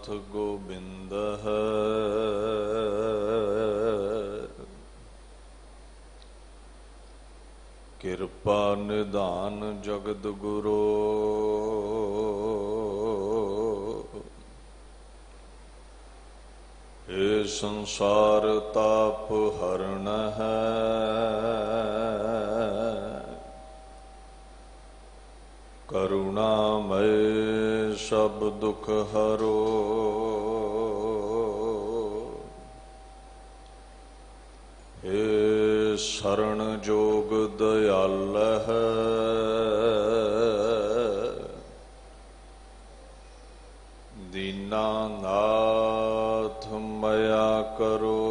नाथ गोबिंद है। कृपा निधान जगद गुरु हे संसार ताप हरण है। करुणामय सब दुख हरो हे शरण जोग दयाल है। दीनानाथ मया करो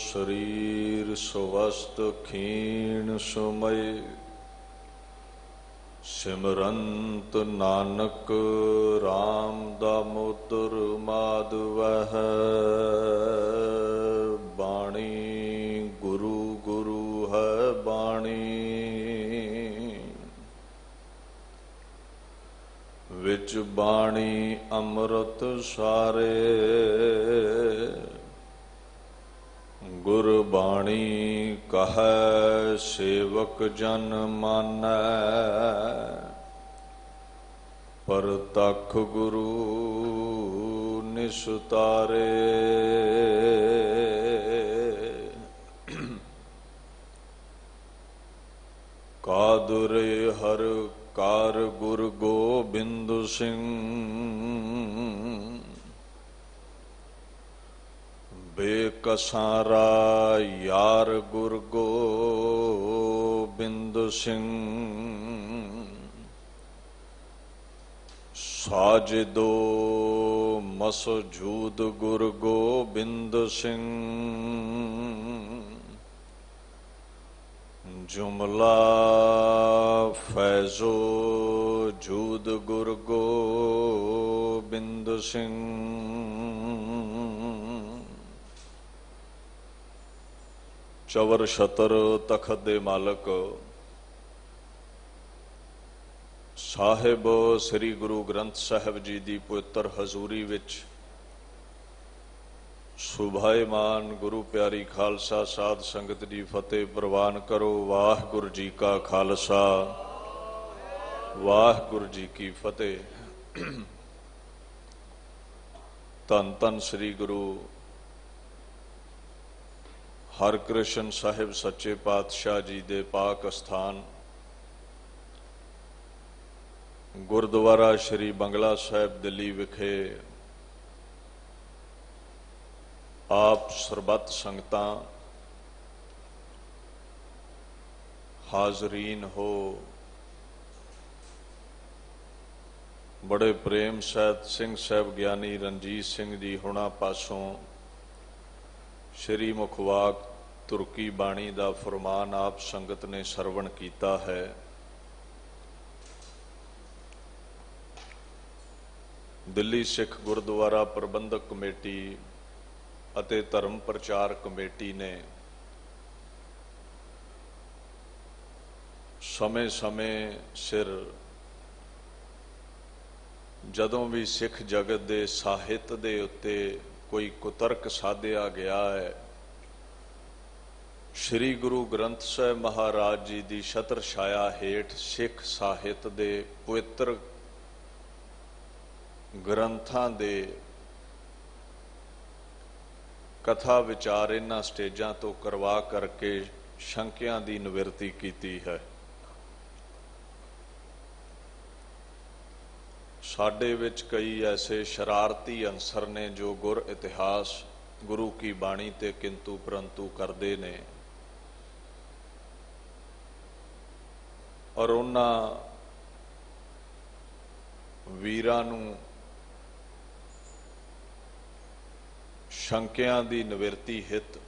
शरीर स्वस्थ क्षीण सुमय। सिमरंत नानक राम दामोदर माधव है। बाणी गुरु गुरु है बाणी विच बाणी अमृत सारे। गुरबाणी कहै सेवक जन मानै। परतख गुरु निस्तारे। कादुरे हर कार गुर गोबिंद सिंह। बेकसारा यार गुर गोबिंद सिंह। साजिदो मसजूद गुर गोबिंद सिंह। जुमला फैजो जूद गुर गोबिंद सिंह। चवर छतर तखत दे मालक साहिब श्री गुरु ग्रंथ साहिब जी की पवित्र हजूरी विच सुभाईमान गुरु प्यारी खालसा साध संगत जी फतेह प्रवान करो। वाहिगुरु जी का खालसा वाहिगुरु जी की फतेह। धन धन श्री गुरु हरकृष्ण साहिब सच्चे पातशाह जी दे पाक अस्थान गुरुद्वारा श्री बंगला साहिब दिल्ली विखे आप सरबत संगतां हाजरीन हो। बड़े प्रेम सहित सिंह साहब ज्ञानी रणजीत सिंह जी हुणा पासों श्री मुखवाक तुर्की बाणी का फरमान आप संगत ने सरवण किया है। दिल्ली सिख गुरुद्वारा प्रबंधक कमेटी ਅਤੇ धर्म प्रचार कमेटी ने समय समय सिर जदों भी सिख जगत के साहित्य के उत्ते कोई कुतर्क साधिया गया है, श्री गुरु ग्रंथ साहिब महाराज जी की छत्र छाया हेठ सिख साहित्य के पवित्र ग्रंथां दे कथा विचार इन्हां स्टेजां तो करवा करके शंकियां की निवृत्ति की है। साडे विच कई ऐसे शरारती अंसर ने जो गुर इतिहास गुरु की बाणी ते किंतु परंतु करते ने और उन्हां वीरां नूं शंकियां की निवृत्ति हित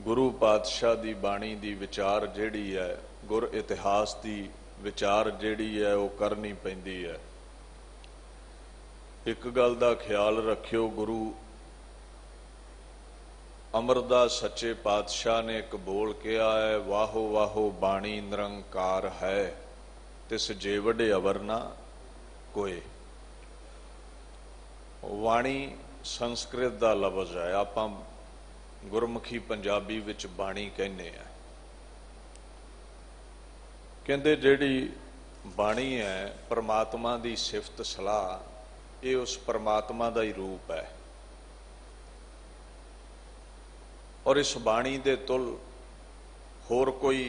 गुरु पातशाह की बाणी की विचार जिहड़ी है गुर इतिहास की विचार जिहड़ी है वो करनी पैंदी है। एक गल का ख्याल रखियो, गुरु अमरदास सच्चे पातशाह ने एक बोल किया है, वाहो वाहो बाणी निरंकार है तिस जेवड़े अवर ना कोई। ਬਾਣੀ ਸੰਸਕ੍ਰਿਤ ਦਾ ਲਫ਼ਜ਼ ਹੈ, ਆਪਾਂ ਗੁਰਮੁਖੀ ਪੰਜਾਬੀ ਵਿੱਚ ਬਾਣੀ ਕਹਿੰਦੇ ਆ। ਕਹਿੰਦੇ ਜਿਹੜੀ ਬਾਣੀ ਹੈ परमात्मा ਦੀ ਸਿਫਤ ਸਲਾਹ, ਇਹ ਉਸ परमात्मा ਦਾ ਹੀ ਰੂਪ ਹੈ। और इस बाणी दे तुल होर कोई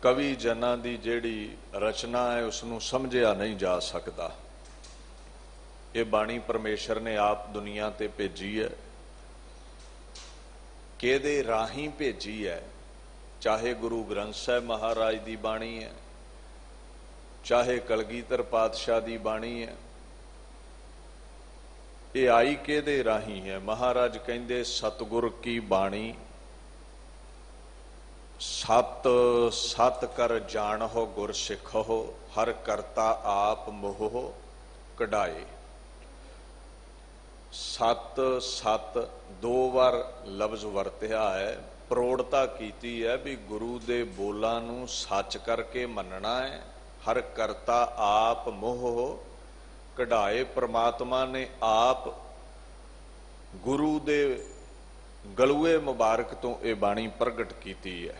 कवि जना दी जेड़ी रचना है उसनू समझिया नहीं जा सकता। ये बाणी परमेश्वर ने आप दुनिया ते भेजी है, किहदे राही भेजी है। चाहे गुरु ग्रंथ साहिब महाराज दी बाणी है, चाहे कलगीधर पातशाह दी बाणी है, ये आई किहदे राही है। महाराज कहंदे सतगुर की बाणी सत सत कर जानहो गुर सिखो, हर करता आप मोह कढ़ाए। सत सत दो बार लफ्ज वरतिया है, प्रौढ़ता कीती है भी गुरु दे बोलां नूं सच करके मनना है। हर करता आप मोह कढ़ाए, परमात्मा ने आप गुरु दे गलूए मुबारक तो ये बाणी प्रगट की है।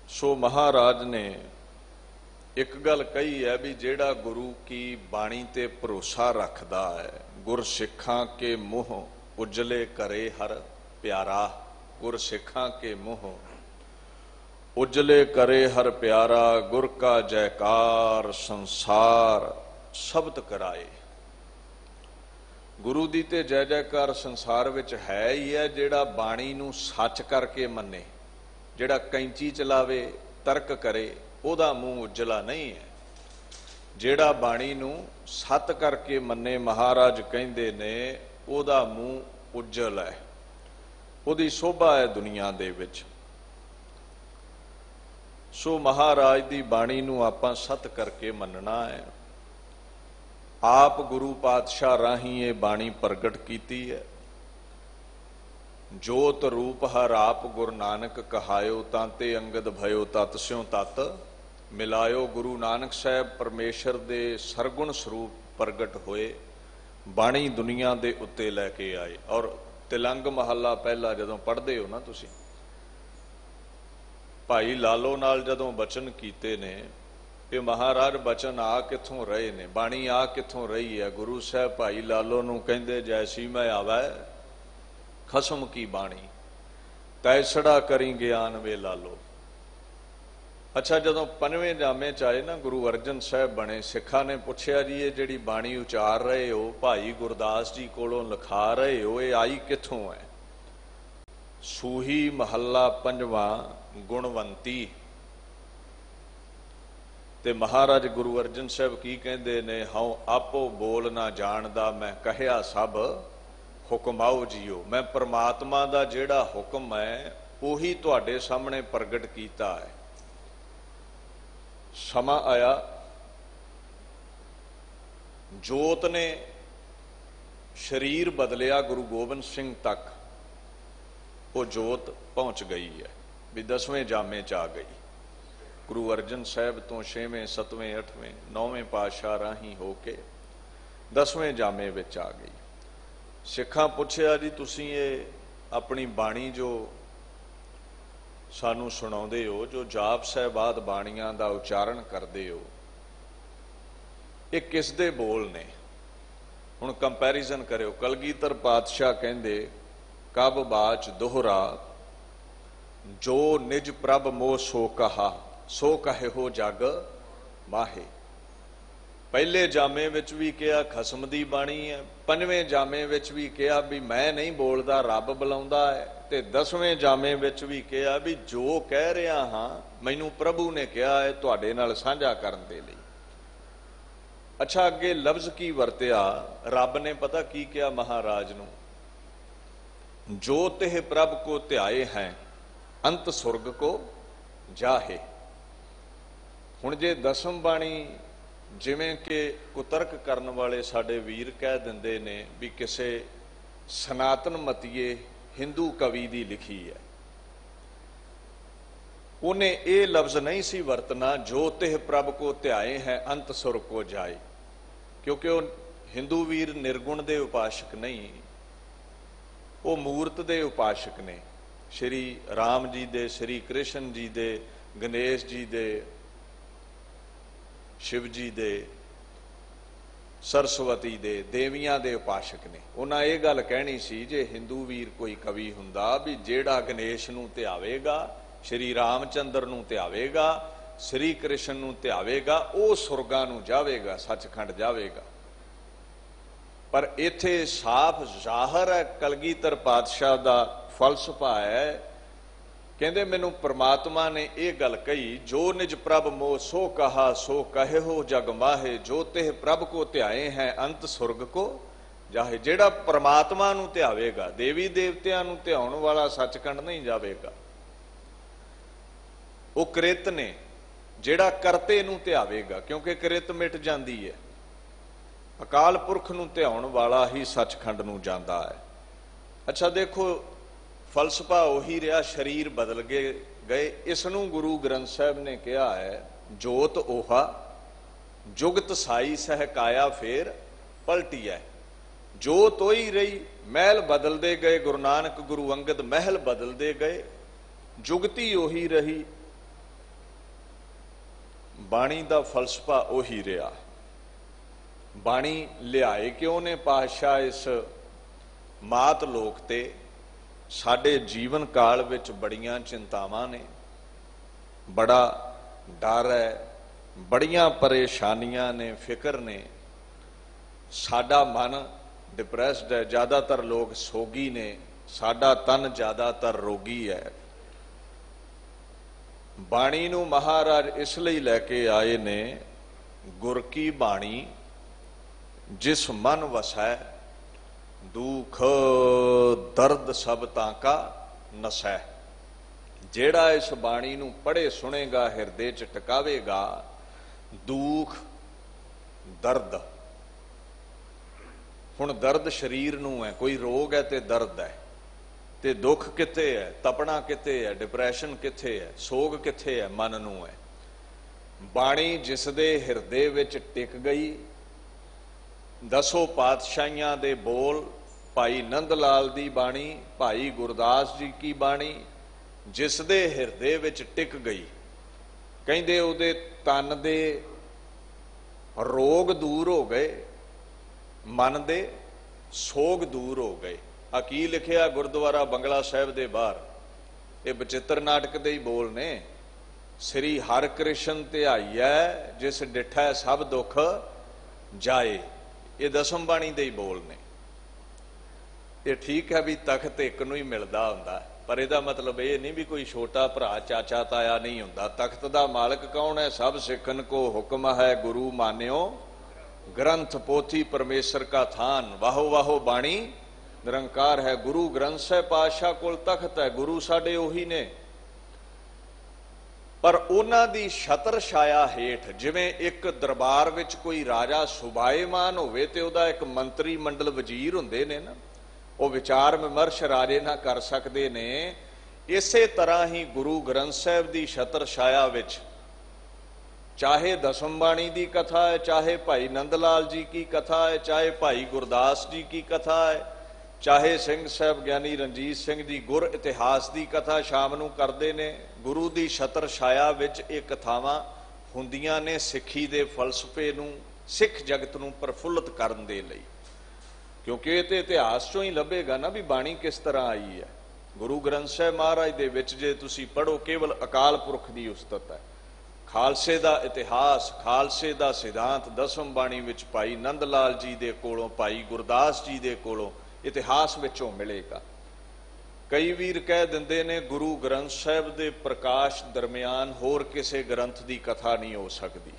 सो महाराज ने एक गल कही है भी जेड़ा गुरु की बाणी ते भरोसा रखदा है, गुर सिखां के मुँह उजले करे हर प्यारा। गुर सिखां के मुँह उजले करे हर प्यारा, गुर का जयकार संसार शब्द कराए। गुरु दी ते जय जयकार संसार विच है ही है। जेड़ा बाणी नूं सच करके मन्ने, जेड़ा कैंची चलावे तर्क करे, ओदा मूँह उजला नहीं है। जेड़ा बाणी नूं सत करके मन्ने, महाराज कहंदे ने ओदा मूँह उज्जल है, ओदी शोभा है दुनिया दे विच। सो महाराज दी बाणी नूं आपां सत करके मनना है। आप गुरु पातशाह राही ये बाणी प्रगट कीती है। जोत रूप हर आप गुरु नानक कहायो, तांते अंगद भयो तत स्यों तत मिलायो। गुरु नानक साहब परमेश्वर दे सरगुण स्वरूप प्रगट होए, बाणी दुनिया दे उत्ते लैके आए। और तिलंग महला पहला जदों पढ़दे हो ना तुसीं, भाई लालो नाल जदों बचन कीते ने, ये महाराज बचन आ किथों रहे ने, बाणी आ किथों रही है। गुरु साहब भाई लालो नूं कहंदे जैसी मैं आवै खसम की बाणी, तैसड़ा करी ज्ञान वे लालो। अच्छा, जदों पंजवें जामे च आए ना, गुरु अर्जन साहब बने, सिखा ने पुछया जी ये जिहड़ी बाणी उचार रहे हो, भाई गुरदास जी कोलों लिखा रहे हो, ये आई किथों है। सूही महला पंजवा गुणवंती। ते महाराज गुरु अर्जन साहब की कहते ने, हाँ आपो बोल ना जानदा, मैं कहया सब हुक्माओ जियो। मैं परमात्मा दा जेड़ा हुक्म है उही तुहाडे सामने प्रगट कीता है। समा आया, जोत ने शरीर बदलिया गुरु गोबिंद सिंह तक, वो जोत पहुंच गई है भी 10वें जामे च आ गई। गुरु अर्जन साहब तो 6वें 7वें 8वें 9वें पातशाह राही होके 10वें जामे विच आ गई। सिखां पुछया जी तुसीं ये अपनी बाणी जो सानू सुणाउंदे हो, जो जाप साहिबाद बाणियां दा उचारण करदे हो, ये किस दे बोल ने। हुण कंपैरिजन करियो। कलगीधर पातशाह कहंदे कब बाच दोहरा, जो निज प्रभ मोह सो कहा, सो कहे हो जग माहे। पहले जामे विच भी कहा खसम दी बाणी है, पंजवें जामे विच भी कहा भी मैं नहीं बोलदा रब बुलाउंदा है, ते 10वें जामे विच भी कहा भी जो कह रहा हाँ मैनू प्रभु ने कहा है तुहाडे नाल साझा करन दे लई। अच्छा, अगे लफ्ज की वरतिया, रब ने पता की कहा महाराज नूं, जो तेह प्रभ को ध्याए हैं अंत सुरग को जाहे। हुण जे दसम बाणी जिवें कि कुतर्क करन वाले साडे वीर कह दिंदे ने भी किसे सनातन मतीए हिंदू कवि दी लिखी है, ਉਹਨੇ ਇਹ ਲਫ਼ਜ਼ ਨਹੀਂ ਸੀ ਵਰਤਣਾ, ਜੋ ਤਿਹ ਪ੍ਰਭ ਕੋ ਧਿਆਏ ਹੈ ਅੰਤ ਸੁਰ ਕੋ ਜਾਏ, ਕਿਉਂਕਿ ਉਹ ਹਿੰਦੂ ਵੀਰ ਨਿਰਗੁਣ ਦੇ ਉਪਾਸ਼ਕ ਨਹੀਂ, ਉਹ ਮੂਰਤ ਦੇ ਉਪਾਸ਼ਕ ਨੇ। ਸ਼੍ਰੀ ਰਾਮ ਜੀ ਦੇ, ਸ਼੍ਰੀ ਕ੍ਰਿਸ਼ਨ ਜੀ ਦੇ, ਗਣੇਸ਼ ਜੀ ਦੇ, ਸ਼ਿਵ ਜੀ ਦੇ, ਸਰਸਵਤੀ ਦੇ, ਦੇਵੀਆਂ ਦੇ ਉਪਾਸ਼ਕ ਨੇ। ਉਹਨਾਂ ਇਹ ਗੱਲ ਕਹਿਣੀ ਸੀ, ਜੇ ਹਿੰਦੂ ਵੀਰ ਕੋਈ ਕਵੀ ਹੁੰਦਾ, ਵੀ ਜਿਹੜਾ ਗਣੇਸ਼ ਨੂੰ ਧਿਆਵੇਗਾ, ਸ਼੍ਰੀ ਰਾਮਚੰਦਰ ਨੂੰ ਧਿਆਵੇਗਾ, ਸ਼੍ਰੀ ਕ੍ਰਿਸ਼ਨ ਨੂੰ ਧਿਆਵੇਗਾ, ਉਹ ਸੁਰਗਾਂ ਨੂੰ ਜਾਵੇਗਾ, ਸੱਚਖੰਡ ਜਾਵੇਗਾ। ਪਰ ਇੱਥੇ ਸਾਫ਼ ਜ਼ਾਹਰ ਹੈ ਕਲਗੀਧਰ ਪਾਤਸ਼ਾਹ ਦਾ ਫਲਸਫਾ ਹੈ। ਕਹਿੰਦੇ ਮੈਨੂੰ ਪ੍ਰਮਾਤਮਾ ਨੇ ਇਹ ਗੱਲ ਕਹੀ, ਜੋ ਨਿਜ ਪ੍ਰਭ ਮੋਹ ਸੋ ਕਹਾ ਸੋ ਕਹੇ ਹੋ ਜਗ ਮਾਹੇ, ਜੋ ਤਿਹ ਪ੍ਰਭ ਕੋ ਧਿਆਏ ਹੈ ਅੰਤ ਸੁਰਗ ਕੋ ਜਾਹੇ। ਜਿਹੜਾ ਪ੍ਰਮਾਤਮਾ ਨੂੰ ਧਿਆਵੇਗਾ, ਦੇਵੀ ਦੇਵਤਿਆਂ ਨੂੰ ਧਿਆਉਣ ਵਾਲਾ ਸੱਚਖੰਡ ਨਹੀਂ ਜਾਵੇਗਾ। ਉਹ ਕ੍ਰਿਤ ਨੇ, ਜਿਹੜਾ ਕਰਤੇ ਨੂੰ ਧਿਆਵੇਗਾ, ਕਿਉਂਕਿ ਕ੍ਰਿਤ ਮਿਟ ਜਾਂਦੀ ਹੈ। ਅਕਾਲ ਪੁਰਖ ਨੂੰ ਧਿਆਉਣ ਵਾਲਾ ਹੀ ਸੱਚਖੰਡ ਨੂੰ ਜਾਂਦਾ ਹੈ। ਅੱਛਾ ਦੇਖੋ, ਫਲਸਫਾ ਉਹੀ ਰਿਹਾ, ਸਰੀਰ ਬਦਲ ਗਏ। ਇਸ ਨੂੰ ਗੁਰੂ ਗ੍ਰੰਥ ਸਾਹਿਬ ਨੇ ਕਿਹਾ ਹੈ, ਜੋਤ ਓਹਾ ਜੁਗਤ ਸਾਈ ਸਹਿ ਕਾਇਆ ਫੇਰ ਪਲਟੀ ਹੈ। ਜੋਤ ਉਹੀ ਰਹੀ, ਮਹਿਲ ਬਦਲਦੇ ਗਏ। ਗੁਰੂ ਨਾਨਕ ਗੁਰੂ ਅੰਗਦ ਮਹਿਲ ਬਦਲਦੇ ਗਏ, ਜੁਗਤੀ ਉਹੀ ਰਹੀ। ਬਾਣੀ ਦਾ ਫਲਸਫਾ ਉਹੀ ਰਿਹਾ। ਬਾਣੀ ਲਿਆਏ ਕਿਉਂ ਨੇ ਪਾਤਸ਼ਾਹ ਇਸ ਮਾਤ ਲੋਕ ਤੇ? ਸਾਡੇ ਜੀਵਨ ਕਾਲ ਵਿੱਚ ਬੜੀਆਂ ਚਿੰਤਾਵਾਂ ਨੇ, ਬੜਾ ਡਰ ਹੈ, ਬੜੀਆਂ ਪਰੇਸ਼ਾਨੀਆਂ ਨੇ, ਫਿਕਰ ਨੇ। ਸਾਡਾ ਮਨ ਡਿਪਰੈਸਡ ਹੈ, ਜ਼ਿਆਦਾਤਰ ਲੋਕ ਸੋਗੀ ਨੇ, ਸਾਡਾ ਤਨ ਜ਼ਿਆਦਾਤਰ ਰੋਗੀ ਹੈ। ਬਾਣੀ ਨੂੰ ਮਹਾਰਾਜ ਇਸ ਲਈ ਲੈ ਕੇ ਆਏ ਨੇ, ਗੁਰ ਕੀ ਬਾਣੀ ਜਿਸ ਮਨ ਵਸੈ, ਦੁਖ ਦਰਦ ਸਭ ਤਾਂ ਕਾ ਨਸੈ। ਜਿਹੜਾ ਇਸ ਬਾਣੀ ਨੂੰ ਪੜ੍ਹੇ ਸੁਣੇਗਾ, ਹਿਰਦੇ 'ਚ ਟਿਕਾਵੇਗਾ, ਦੁਖ ਦਰਦ। ਹੁਣ ਦਰਦ ਸਰੀਰ ਨੂੰ ਹੈ, ਕੋਈ ਰੋਗ ਹੈ ਤੇ ਦਰਦ ਹੈ, ਤੇ ਦੁੱਖ ਕਿੱਥੇ ਹੈ, ਤਪਣਾ ਕਿੱਥੇ ਹੈ, ਡਿਪਰੈਸ਼ਨ ਕਿੱਥੇ ਹੈ, ਸੋਗ ਕਿੱਥੇ ਹੈ? ਮਨ ਨੂੰ ਹੈ। ਬਾਣੀ ਜਿਸ ਦੇ ਹਿਰਦੇ ਵਿੱਚ ਟਿਕ ਗਈ, ਦਸੋ ਪਾਤਸ਼ਾਹੀਆਂ ਦੇ ਬੋਲ, ਭਾਈ ਨੰਦ ਲਾਲ ਦੀ ਬਾਣੀ, ਭਾਈ ਗੁਰਦਾਸ ਜੀ ਕੀ ਬਾਣੀ, ਜਿਸ ਦੇ ਹਿਰਦੇ ਵਿੱਚ ਟਿਕ ਗਈ, ਕਹਿੰਦੇ ਉਹਦੇ ਤਨ ਦੇ ਰੋਗ ਦੂਰ ਹੋ ਗਏ, ਮਨ ਦੇ ਸੋਗ ਦੂਰ ਹੋ ਗਏ। ਆ ਕੀ ਲਿਖਿਆ ਗੁਰਦੁਆਰਾ ਬੰਗਲਾ ਸਾਹਿਬ ਦੇ ਬਾਹਰ? ਇਹ ਬਚਿੱਤਰ ਨਾਟਕ ਦੇ ਹੀ ਬੋਲ ਨੇ। ਸ੍ਰੀ ਹਰਿ ਕ੍ਰਿਸ਼ਨ ਧਿਆਈਐ ਜਿਸ ਡਿਠੈ ਸਭ ਦੁੱਖ ਜਾਏ। ਇਹ ਦਸਮ ਬਾਣੀ ਦੇ ਹੀ ਬੋਲ ਨੇ। ਇਹ ਠੀਕ ਹੈ ਵੀ ਤਖਤ ਇੱਕ ਨੂੰ ਹੀ ਮਿਲਦਾ ਹੁੰਦਾ, ਪਰ ਇਹਦਾ ਮਤਲਬ ਇਹ ਨਹੀਂ ਵੀ ਕੋਈ ਛੋਟਾ ਭਰਾ ਚਾਚਾ ਤਾਇਆ ਨਹੀਂ ਹੁੰਦਾ। ਤਖਤ ਦਾ ਮਾਲਕ ਕੌਣ ਹੈ? ਸਭ ਸਿੱਖਨ ਕੋ ਹੁਕਮ ਹੈ ਗੁਰੂ ਮਾਨਿਓ ਗ੍ਰੰਥ ਪੋਥੀ ਪਰਮੇਸ਼ਰ ਕਾ ਥਾਨ। ਵਾਹੋ ਵਾਹੋ ਬਾਣੀ ਨਿਰੰਕਾਰ ਹੈ। ਗੁਰੂ ਗ੍ਰੰਥ ਸਾਹਿਬ ਪਾਤਸ਼ਾਹ ਕੋਲ ਤਖਤ ਹੈ, ਗੁਰੂ ਸਾਡੇ ਉਹੀ ਨੇ। ਪਰ ਉਹਨਾਂ ਦੀ ਛਤਰ ਛਾਇਆ ਹੇਠ, ਜਿਵੇਂ ਇੱਕ ਦਰਬਾਰ ਵਿੱਚ ਕੋਈ ਰਾਜਾ ਸੁਭਾਏਮਾਨ ਹੋਵੇ ਤੇ ਉਹਦਾ ਇੱਕ ਮੰਤਰੀ ਮੰਡਲ ਵਜ਼ੀਰ ਹੁੰਦੇ ਨੇ ਨਾ, ਉਹ ਵਿਚਾਰ ਵਿਮਰਸ਼ ਰਾਜੇ ਨਾਲ ਕਰ ਸਕਦੇ ਨੇ। ਇਸੇ ਤਰ੍ਹਾਂ ਹੀ ਗੁਰੂ ਗ੍ਰੰਥ ਸਾਹਿਬ ਦੀ ਛਤਰ ਛਾਇਆ ਵਿੱਚ, ਚਾਹੇ ਦਸਮ ਬਾਣੀ ਦੀ ਕਥਾ ਹੈ, ਚਾਹੇ ਭਾਈ ਨੰਦ ਲਾਲ ਜੀ ਕੀ ਕਥਾ ਹੈ, ਚਾਹੇ ਭਾਈ ਗੁਰਦਾਸ ਜੀ ਕੀ ਕਥਾ ਹੈ, ਚਾਹੇ ਸਿੰਘ ਸਾਹਿਬ ਗਿਆਨੀ ਰਣਜੀਤ ਸਿੰਘ ਜੀ ਗੁਰ ਇਤਿਹਾਸ ਦੀ ਕਥਾ ਸ਼ਾਮ ਨੂੰ ਕਰਦੇ ਨੇ। ਗੁਰੂ ਦੀ ਛਤਰ ਛਾਇਆ ਵਿੱਚ ਇਹ ਕਥਾਵਾਂ ਹੁੰਦੀਆਂ ਨੇ, ਸਿੱਖੀ ਦੇ ਫਲਸਫੇ ਨੂੰ, ਸਿੱਖ ਜਗਤ ਨੂੰ ਪ੍ਰਫੁੱਲਤ ਕਰਨ ਦੇ ਲਈ। ਕਿਉਂਕਿ ਇਹ ਤੇ ਇਤਿਹਾਸ ਚੋਂ ਹੀ ਲੱਭੇਗਾ ਨਾ ਵੀ ਬਾਣੀ ਕਿਸ ਤਰ੍ਹਾਂ ਆਈ ਹੈ। ਗੁਰੂ ਗ੍ਰੰਥ ਸਾਹਿਬ ਮਹਾਰਾਜ ਦੇ ਵਿੱਚ ਜੇ ਤੁਸੀਂ ਪੜ੍ਹੋ, ਕੇਵਲ ਅਕਾਲ ਪੁਰਖ ਦੀ ਉਸਤਤ ਹੈ। ਖਾਲਸੇ ਦਾ ਇਤਿਹਾਸ, ਖਾਲਸੇ ਦਾ ਸਿਧਾਂਤ ਦਸਮ ਬਾਣੀ ਵਿੱਚ ਭਾਈ ਨੰਦ ਲਾਲ ਜੀ ਦੇ ਕੋਲੋਂ, ਭਾਈ ਗੁਰਦਾਸ ਜੀ ਦੇ ਕੋਲੋਂ ਇਤਿਹਾਸ ਵਿੱਚੋਂ ਮਿਲੇਗਾ। ਕਈ ਵੀਰ ਕਹਿ ਦਿੰਦੇ ਨੇ ਗੁਰੂ ਗ੍ਰੰਥ ਸਾਹਿਬ ਦੇ ਪ੍ਰਕਾਸ਼ ਦਰਮਿਆਨ ਹੋਰ ਕਿਸੇ ਗ੍ਰੰਥ ਦੀ ਕਥਾ ਨਹੀਂ ਹੋ ਸਕਦੀ।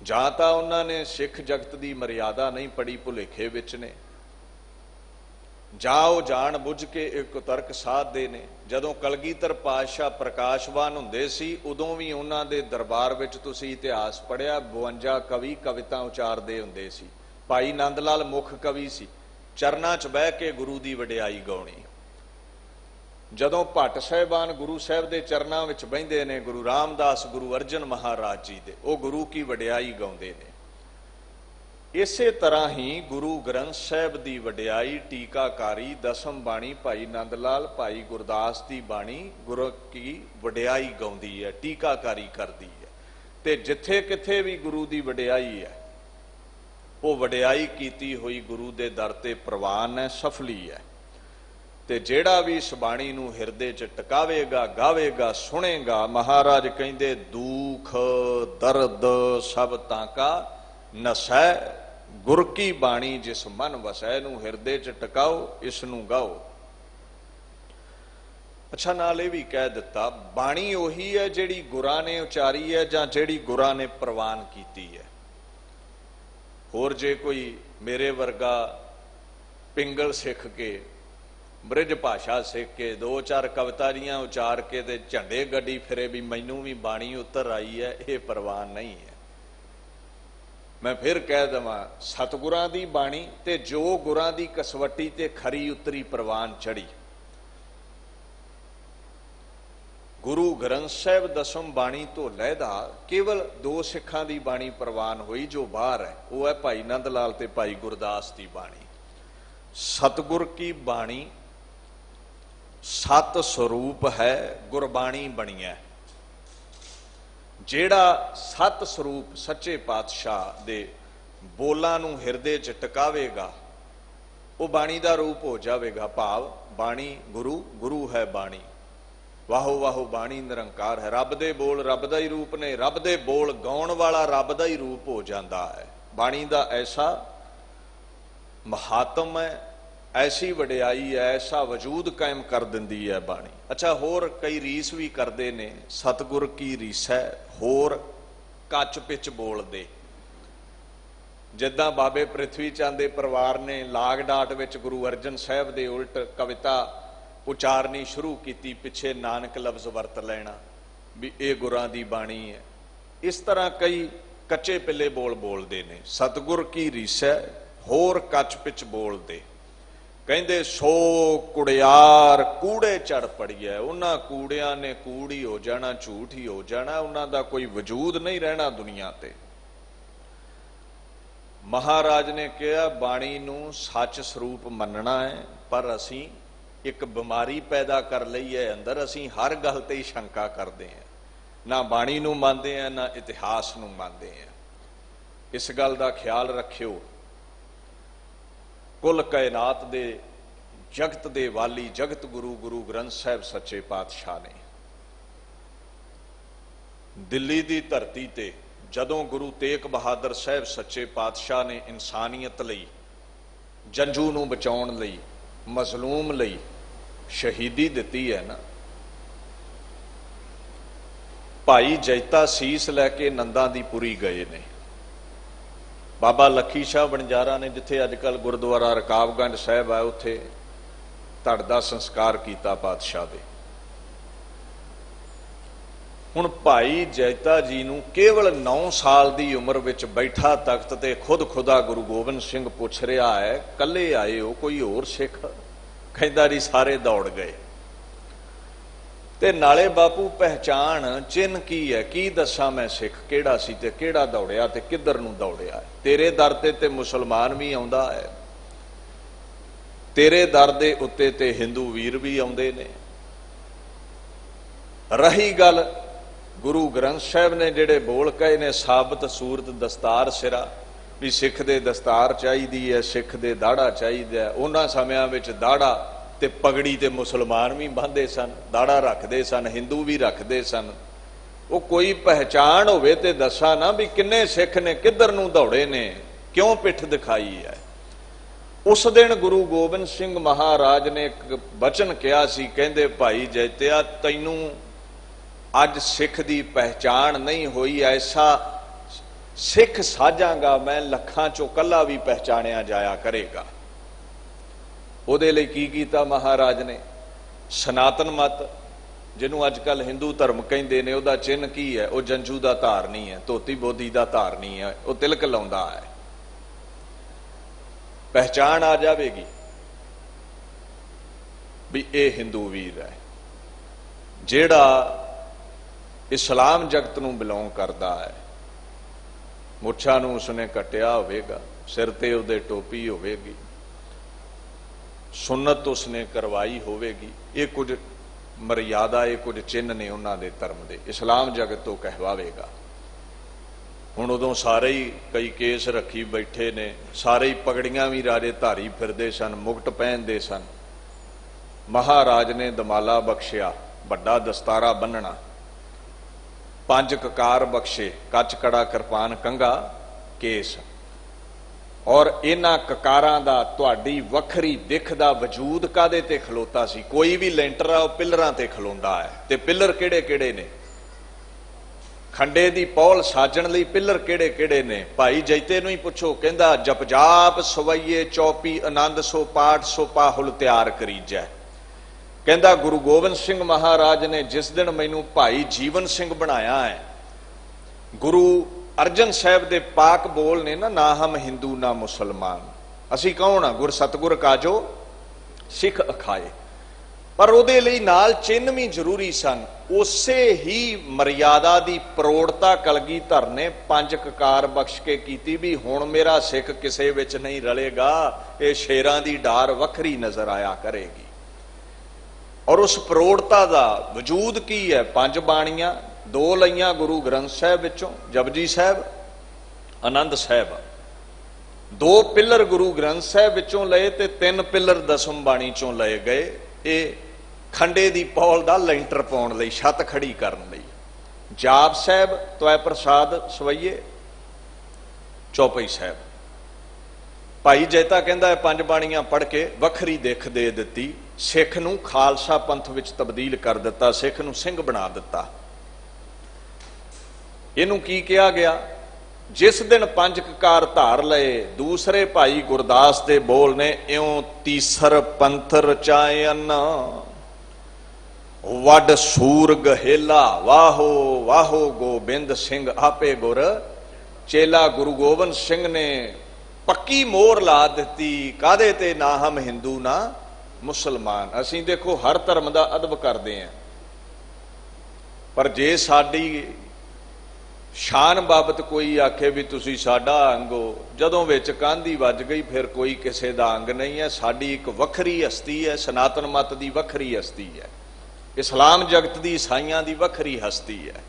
ਜਾਂ ਤਾਂ ਉਹਨਾਂ ਨੇ ਸਿੱਖ ਜਗਤ ਦੀ ਮਰਿਆਦਾ ਨਹੀਂ ਪੜ੍ਹੀ, ਭੁਲੇਖੇ ਵਿੱਚ ਨੇ, ਜਾਂ ਉਹ ਜਾਣ ਬੁੱਝ ਕੇ ਇੱਕ ਤਰਕ ਸਾਧਦੇ ਨੇ। ਜਦੋਂ ਕਲਗੀਧਰ ਪਾਤਸ਼ਾਹ ਪ੍ਰਕਾਸ਼ਵਾਨ ਹੁੰਦੇ ਸੀ, ਉਦੋਂ ਵੀ ਉਹਨਾਂ ਦੇ ਦਰਬਾਰ ਵਿੱਚ ਤੁਸੀਂ ਇਤਿਹਾਸ ਪੜ੍ਹਿਆ, 52 ਕਵੀ ਕਵਿਤਾ ਉਚਾਰਦੇ ਹੁੰਦੇ ਸੀ। ਭਾਈ ਨੰਦ ਲਾਲ ਮੁੱਖ ਕਵੀ ਸੀ, ਚਰਨਾਂ 'ਚ ਬਹਿ ਕੇ ਗੁਰੂ ਦੀ ਵਡਿਆਈ ਗਾਉਣੀ। ਜਦੋਂ ਭੱਟ ਸਾਹਿਬਾਨ ਗੁਰੂ ਸਾਹਿਬ ਦੇ ਚਰਨਾਂ ਵਿੱਚ ਬਹਿੰਦੇ ਨੇ, ਗੁਰੂ ਰਾਮਦਾਸ ਗੁਰੂ ਅਰਜਨ ਮਹਾਰਾਜ ਜੀ ਦੇ, ਉਹ ਗੁਰੂ ਕੀ ਵਡਿਆਈ ਗਾਉਂਦੇ ਨੇ। ਇਸੇ ਤਰ੍ਹਾਂ ਹੀ ਗੁਰੂ ਗ੍ਰੰਥ ਸਾਹਿਬ ਦੀ ਵਡਿਆਈ ਟੀਕਾਕਾਰੀ ਦਸਮ ਬਾਣੀ ਭਾਈ ਨੰਦ ਲਾਲ ਭਾਈ ਗੁਰਦਾਸ ਦੀ ਬਾਣੀ ਗੁਰੂ ਕੀ ਵਡਿਆਈ ਗਾਉਂਦੀ ਹੈ, ਟੀਕਾਕਾਰੀ ਕਰਦੀ ਹੈ। ਤੇ ਜਿੱਥੇ ਕਿਥੇ ਵੀ ਗੁਰੂ ਦੀ ਵਡਿਆਈ ਹੈ, ਉਹ ਵਡਿਆਈ ਕੀਤੀ ਹੋਈ ਗੁਰੂ ਦੇ ਦਰ ਤੇ ਪ੍ਰਵਾਨ ਹੈ, ਸਫਲੀ ਹੈ। ਤੇ ਜਿਹੜਾ ਵੀ ਇਸ ਬਾਣੀ ਨੂੰ ਹਿਰਦੇ 'ਚ ਟਿਕਾਵੇਗਾ, ਗਾਵੇਗਾ, ਸੁਣੇਗਾ, ਮਹਾਰਾਜ ਕਹਿੰਦੇ ਦੁੱਖ ਦਰਦ ਸਭ ਤਾਂ ਕਾ ਨਸੈ, ਗੁਰ ਕੀ ਬਾਣੀ ਜਿਸ ਮਨ ਵਸੈ, ਨੂੰ ਹਿਰਦੇ 'ਚ ਟਿਕਾਓ, ਇਸ ਨੂੰ ਗਾਓ। ਅੱਛਾ, ਨਾਲ ਇਹ ਵੀ ਕਹਿ ਦਿੱਤਾ ਬਾਣੀ ਉਹੀ ਹੈ ਜਿਹੜੀ ਗੁਰਾਂ ਨੇ ਉਚਾਰੀ ਹੈ ਜਾਂ ਜਿਹੜੀ ਗੁਰਾਂ ਨੇ ਪ੍ਰਵਾਨ ਕੀਤੀ ਹੈ। ਹੋਰ ਜੇ ਕੋਈ ਮੇਰੇ ਵਰਗਾ ਪਿੰਗਲ ਸਿੱਖ ਕੇ, ਬ੍ਰਿਜ ਭਾਸ਼ਾ ਸਿੱਖ ਕੇ, ਦੋ ਚਾਰ ਕਵਿਤਾ ਜੀਆਂ ਉਚਾਰ ਕੇ ਤੇ ਝੰਡੇ ਗੱਡੀ ਫਿਰੇ ਵੀ ਮੈਨੂੰ ਵੀ ਬਾਣੀ ਉਤਰ ਆਈ ਹੈ, ਇਹ ਪ੍ਰਵਾਨ ਨਹੀਂ ਹੈ। ਮੈਂ ਫਿਰ ਕਹਿ ਦੇਵਾਂ, ਸਤਿਗੁਰਾਂ ਦੀ ਬਾਣੀ ਤੇ ਜੋ ਗੁਰਾਂ ਦੀ ਕਸਵੱਟੀ ਤੇ ਖਰੀ ਉਤਰੀ ਪ੍ਰਵਾਨ ਚੜੀ। ਗੁਰੂ ਗ੍ਰੰਥ ਸਾਹਿਬ ਦਸਮ ਬਾਣੀ ਤੋਂ ਲਹਿਦਾ ਕੇਵਲ ਦੋ ਸਿੱਖਾਂ ਦੀ ਬਾਣੀ ਪ੍ਰਵਾਨ ਹੋਈ ਜੋ ਬਾਹਰ ਹੈ, ਉਹ ਹੈ ਭਾਈ ਨੰਦ ਲਾਲ ਤੇ ਭਾਈ ਗੁਰਦਾਸ ਦੀ ਬਾਣੀ। ਸਤਿਗੁਰ ਕੀ ਬਾਣੀ ਸਤ ਸਰੂਪ ਹੈ, ਗੁਰਬਾਣੀ ਬਣੀ ਹੈ। ਜਿਹੜਾ ਸਤ ਸਰੂਪ ਸੱਚੇ ਪਾਤਸ਼ਾਹ ਦੇ ਬੋਲਾਂ ਨੂੰ ਹਿਰਦੇ 'ਚ ਟਿਕਾਵੇਗਾ, ਉਹ ਬਾਣੀ ਦਾ ਰੂਪ ਹੋ ਜਾਵੇਗਾ। ਭਾਵ ਬਾਣੀ ਗੁਰੂ, ਗੁਰੂ ਹੈ ਬਾਣੀ। ਵਾਹੋ ਵਾਹੋ ਬਾਣੀ ਨਿਰੰਕਾਰ ਹੈ। ਰੱਬ ਦੇ ਬੋਲ ਰੱਬ ਦਾ ਹੀ ਰੂਪ ਨੇ, ਰੱਬ ਦੇ ਬੋਲ ਗਾਉਣ ਵਾਲਾ ਰੱਬ ਦਾ ਹੀ ਰੂਪ ਹੋ ਜਾਂਦਾ ਹੈ। ਬਾਣੀ ਦਾ ਐਸਾ ਮਹਾਤਮ ਹੈ, ਐਸੀ ਵਡਿਆਈ ਹੈ, ਐਸਾ ਵਜੂਦ ਕਾਇਮ ਕਰ ਦਿੰਦੀ ਹੈ ਬਾਣੀ। ਅੱਛਾ, ਹੋਰ ਕਈ ਰੀਸ ਵੀ ਕਰਦੇ ਨੇ, ਸਤਿਗੁਰ ਕੀ ਰੀਸ ਹੈ, ਹੋਰ ਕੱਚ ਪਿੱਚ ਬੋਲਦੇ। ਜਿੱਦਾਂ ਬਾਬੇ ਪ੍ਰਿਥਵੀ ਚੰਦ ਦੇ ਪਰਿਵਾਰ ਨੇ ਲਾਗ ਡਾਟ ਵਿੱਚ ਗੁਰੂ ਅਰਜਨ ਸਾਹਿਬ ਦੇ ਉਲਟ ਕਵਿਤਾ ਉਚਾਰਨੀ ਸ਼ੁਰੂ ਕੀਤੀ, ਪਿੱਛੇ ਨਾਨਕ ਲਫ਼ਜ਼ ਵਰਤ ਲੈਣਾ ਵੀ ਇਹ ਗੁਰਾਂ ਦੀ ਬਾਣੀ ਹੈ। ਇਸ ਤਰ੍ਹਾਂ ਕਈ ਕੱਚੇ ਪਿੱਲੇ ਬੋਲ ਬੋਲਦੇ ਨੇ। ਸਤਿਗੁਰ ਕੀ ਰੀਸ ਹੈ, ਹੋਰ ਕੱਚ ਪਿੱਚ ਬੋਲਦੇ। ਕਹਿੰਦੇ ਸੋ ਕੁੜਿਆਰ ਕੂੜੇ ਚੜ ਪੜੀਐ, ਉਹਨਾਂ ਕੂੜਿਆਂ ਨੇ ਕੂੜ ਹੀ ਹੋ ਜਾਣਾ, ਝੂਠ ਹੀ ਹੋ ਜਾਣਾ, ਉਹਨਾਂ ਦਾ ਕੋਈ ਵਜੂਦ ਨਹੀਂ ਰਹਿਣਾ ਦੁਨੀਆ ਤੇ। ਮਹਾਰਾਜ ਨੇ ਕਿਹਾ ਬਾਣੀ ਨੂੰ ਸੱਚ ਸਰੂਪ ਮੰਨਣਾ ਹੈ, ਪਰ ਅਸੀਂ ਇੱਕ ਬਿਮਾਰੀ ਪੈਦਾ ਕਰ ਲਈ ਹੈ ਅੰਦਰ, ਅਸੀਂ ਹਰ ਗੱਲ ਤੇ ਹੀ ਸ਼ੰਕਾ ਕਰਦੇ ਹਾਂ, ਨਾ ਬਾਣੀ ਨੂੰ ਮੰਨਦੇ ਹਾਂ, ਨਾ ਇਤਿਹਾਸ ਨੂੰ ਮੰਨਦੇ ਹਾਂ। ਇਸ ਗੱਲ ਦਾ ਖਿਆਲ ਰੱਖਿਓ। ਕੁੱਲ ਕਾਇਨਾਤ ਦੇ ਜਗਤ ਦੇ ਵਾਲੀ ਜਗਤ ਗੁਰੂ ਗੁਰੂ ਗ੍ਰੰਥ ਸਾਹਿਬ ਸੱਚੇ ਪਾਤਸ਼ਾਹ ਨੇ ਦਿੱਲੀ ਦੀ ਧਰਤੀ ਤੇ ਜਦੋਂ ਗੁਰੂ ਤੇਗ ਬਹਾਦਰ ਸਾਹਿਬ ਸੱਚੇ ਪਾਤਸ਼ਾਹ ਨੇ ਇਨਸਾਨੀਅਤ ਲਈ, ਜੰਜੂ ਨੂੰ ਬਚਾਉਣ ਲਈ, ਮਜ਼ਲੂਮ ਲਈ ਸ਼ਹੀਦੀ ਦਿੱਤੀ ਹੈ ਨਾ, ਭਾਈ ਜੈਤਾ ਸੀਸ ਲੈ ਕੇ ਨੰਦਾਂ ਦੀ ਪੁਰੀ ਗਏ ਨੇ। ਬਾਬਾ ਲੱਖੀ ਸ਼ਾਹ ਬਣਜਾਰਾ ਨੇ ਜਿੱਥੇ ਅੱਜ ਕੱਲ੍ਹ ਗੁਰਦੁਆਰਾ ਰਕਾਬਗੰਜ ਸਾਹਿਬ ਹੈ, ਉੱਥੇ ਧੜ ਦਾ ਸੰਸਕਾਰ ਕੀਤਾ ਪਾਤਸ਼ਾਹ ਦੇ। ਹੁਣ ਭਾਈ ਜੈਤਾ ਜੀ ਨੂੰ ਕੇਵਲ 9 ਸਾਲ ਦੀ ਉਮਰ ਵਿੱਚ ਬੈਠਾ ਤਖਤ ਤੇ ਖੁਦ ਖੁਦਾ ਗੁਰੂ ਗੋਬਿੰਦ ਸਿੰਘ ਪੁੱਛ ਰਿਹਾ ਹੈ, ਕੱਲੇ ਆਏ ਹੋ, ਕੋਈ ਹੋਰ ਸਿੱਖ? ਕਹਿੰਦਾ ਜੀ ਸਾਰੇ ਦੌੜ ਗਏ। ਤੇ ਨਾਲੇ ਬਾਪੂ ਪਹਿਚਾਣ ਚਿੰਨ ਕੀ ਹੈ, ਕੀ ਦੱਸਾਂ ਮੈਂ ਸਿੱਖ ਕਿਹੜਾ ਸੀ ਤੇ ਕਿਹੜਾ ਦੌੜਿਆ ਤੇ ਕਿੱਧਰ ਨੂੰ ਦੌੜਿਆ। ਤੇਰੇ ਦਰ ਤੇ ਮੁਸਲਮਾਨ ਵੀ ਆਉਂਦਾ ਹੈ, ਤੇਰੇ ਦਰ ਦੇ ਉੱਤੇ ਤੇ ਹਿੰਦੂ ਵੀਰ ਵੀ ਆਉਂਦੇ ਨੇ। ਰਹੀ ਗੱਲ ਗੁਰੂ ਗ੍ਰੰਥ ਸਾਹਿਬ ਨੇ ਜਿਹੜੇ ਬੋਲ ਕਹੇ ਨੇ, ਸਾਬਤ ਸੂਰਤ ਦਸਤਾਰ ਸਿਰਾ, ਵੀ ਸਿੱਖ ਦੇ ਦਸਤਾਰ ਚਾਹੀਦੀ ਹੈ, ਸਿੱਖ ਦੇ ਦਾੜਾ ਚਾਹੀਦਾ। ਉਹਨਾਂ ਸਮਿਆਂ ਵਿੱਚ ਦਾੜਾ ਤੇ ਪਗੜੀ ਤੇ ਮੁਸਲਮਾਨ ਵੀ ਬੰਨ੍ਹਦੇ ਸਨ, ਦਾੜਾ ਰੱਖਦੇ ਸਨ, ਹਿੰਦੂ ਵੀ ਰੱਖਦੇ ਸਨ। ਉਹ ਕੋਈ ਪਹਿਚਾਣ ਹੋਵੇ ਤੇ ਦੱਸਾਂ ਨਾ ਵੀ ਕਿੰਨੇ ਸਿੱਖ ਨੇ, ਕਿੱਧਰ ਨੂੰ ਦੌੜੇ ਨੇ, ਕਿਉਂ ਪਿੱਠ ਦਿਖਾਈ ਹੈ। ਉਸ ਦਿਨ ਗੁਰੂ ਗੋਬਿੰਦ ਸਿੰਘ ਮਹਾਰਾਜ ਨੇ ਇੱਕ ਬਚਨ ਕਿਹਾ ਸੀ, ਕਹਿੰਦੇ ਭਾਈ ਜੈਤਿਆ ਤੈਨੂੰ ਅੱਜ ਸਿੱਖ ਦੀ ਪਹਿਚਾਣ ਨਹੀਂ ਹੋਈ, ਐਸਾ ਸਿੱਖ ਸਾਜਾਂਗਾ ਮੈਂ ਲੱਖਾਂ ਚੋਂ ਕੱਲਾ ਵੀ ਪਹਿਚਾਣਿਆ ਜਾਇਆ ਕਰੇਗਾ। ਉਹਦੇ ਲਈ ਕੀ ਕੀਤਾ ਮਹਾਰਾਜ ਨੇ? ਸਨਾਤਨ ਮਤ ਜਿਹਨੂੰ ਅੱਜ ਕੱਲ ਹਿੰਦੂ ਧਰਮ ਕਹਿੰਦੇ ਨੇ, ਉਹਦਾ ਚਿੰਨ੍ਹ ਕੀ ਹੈ? ਉਹ ਜੰਜੂ ਦਾ ਧਾਰਨੀ ਹੈ, ਧੋਤੀ ਬੋਦੀ ਦਾ ਧਾਰਨੀ ਹੈ, ਉਹ ਤਿਲਕ ਲਾਉਂਦਾ ਹੈ। ਪਹਿਚਾਣ ਆ ਜਾਵੇਗੀ ਵੀ ਇਹ ਹਿੰਦੂ ਵੀਰ ਹੈ। ਜਿਹੜਾ इस्लाम जगत नूं बिलोंग करता है, मुछां नूं उसने कटिया होवेगा, सिर ते उहदे टोपी होवेगी, सुन्नत उसने करवाई होवेगी। ये कुछ मर्यादा, ये कुछ चिन्ह ने उन्हां दे धर्म दे, इस्लाम जगत तो कहवावेगा। हुण उदों सारे ही कई केस रखी बैठे ने, सारे ही पगड़ियां भी राजे धारी फिरदे सन, मुकट पहनदे सन। महाराज ने दमाला बख्शिया, वड्डा दस्तारा बन्नना, 5 ककार बख्शे, कच कड़ा किरपान कंघा केस। और इन्हां ककारां दा तुहाडी वखरी दिख दा वजूद कादे ते खलोता सी? कोई भी लेंटर आ पिलरां ते खलोंदा है, ते पिलर किहड़े किहड़े ने? खंडे दी पौल साजण लई पिलर किहड़े किहड़े ने? भाई जैते नूं ही पुछो, कहंदा जप जाप सवैये चौपी आनंद सो पाठ सो पाहुल तैयार करीजै। कहता गुरु गोबिंद सिंह महाराज ने जिस दिन मैनू भाई जीवन सिंह बनाया है, गुरु अर्जन साहब दे पाक बोल ने ना हम हिंदू ना मुसलमान, असी कौन आ? गुर सतगुर काजो सिख अखाए। पर उहदे लई नाल चिन्ह भी जरूरी सन। उसे ही मर्यादा दी परोड़ता कलगीधर ने 5 ककार बख्श के कीती भी हुण मेरा सिख किसे विच नहीं रलेगा, ये शेरां दी डार वखरी नजर आया करेगी। और उस परोड़ता का वजूद की है? 5 बाणियां, 2 लईयां गुरु ग्रंथ साहब विचों, जपजी साहब, आनंद साहब। 2 पिलर गुरु ग्रंथ साहब विचों लए ते 3 पिलर दसम बाणी चों लए गए। ये खंडे दी पौल दा लेंटर पाउण लई, छत खड़ी करन लई। जाप साहब, त्वै प्रसाद सवैये, चौपाई साहब। भाई जैता कहंदा 5 बाणियां पढ़ के वखरी दिख दे दित्ती, सिख नूं खालसा पंथ विच तब्दील कर दिता, सिख नूं सिंह बना दिता। इहनूं की कहा गया? जिस दिन 5 ककार धार लए, दूसरे भाई गुरदास दे बोल ने, इउं तीसर पंथ रचायन वड सूर गहेला, वाहो वाहो गोबिंद सिंह आपे गुर चेला। गुरु गोबिंद सिंह ने पक्की मोहर ला दी, कादे ते? ना हम हिंदू ना मुसलमान। असीं देखो हर धर्म का अदब करते हैं, पर जे साडी शान बाबत कोई आखे भी तुसी साडा अंग हो, जदों विच कांधी वज गई फिर कोई किसी का अंग नहीं है। साडी एक वखरी हस्ती है, सनातन मत की वखरी हस्ती है, इस्लाम जगत की ईसाइयां की वखरी हस्ती है।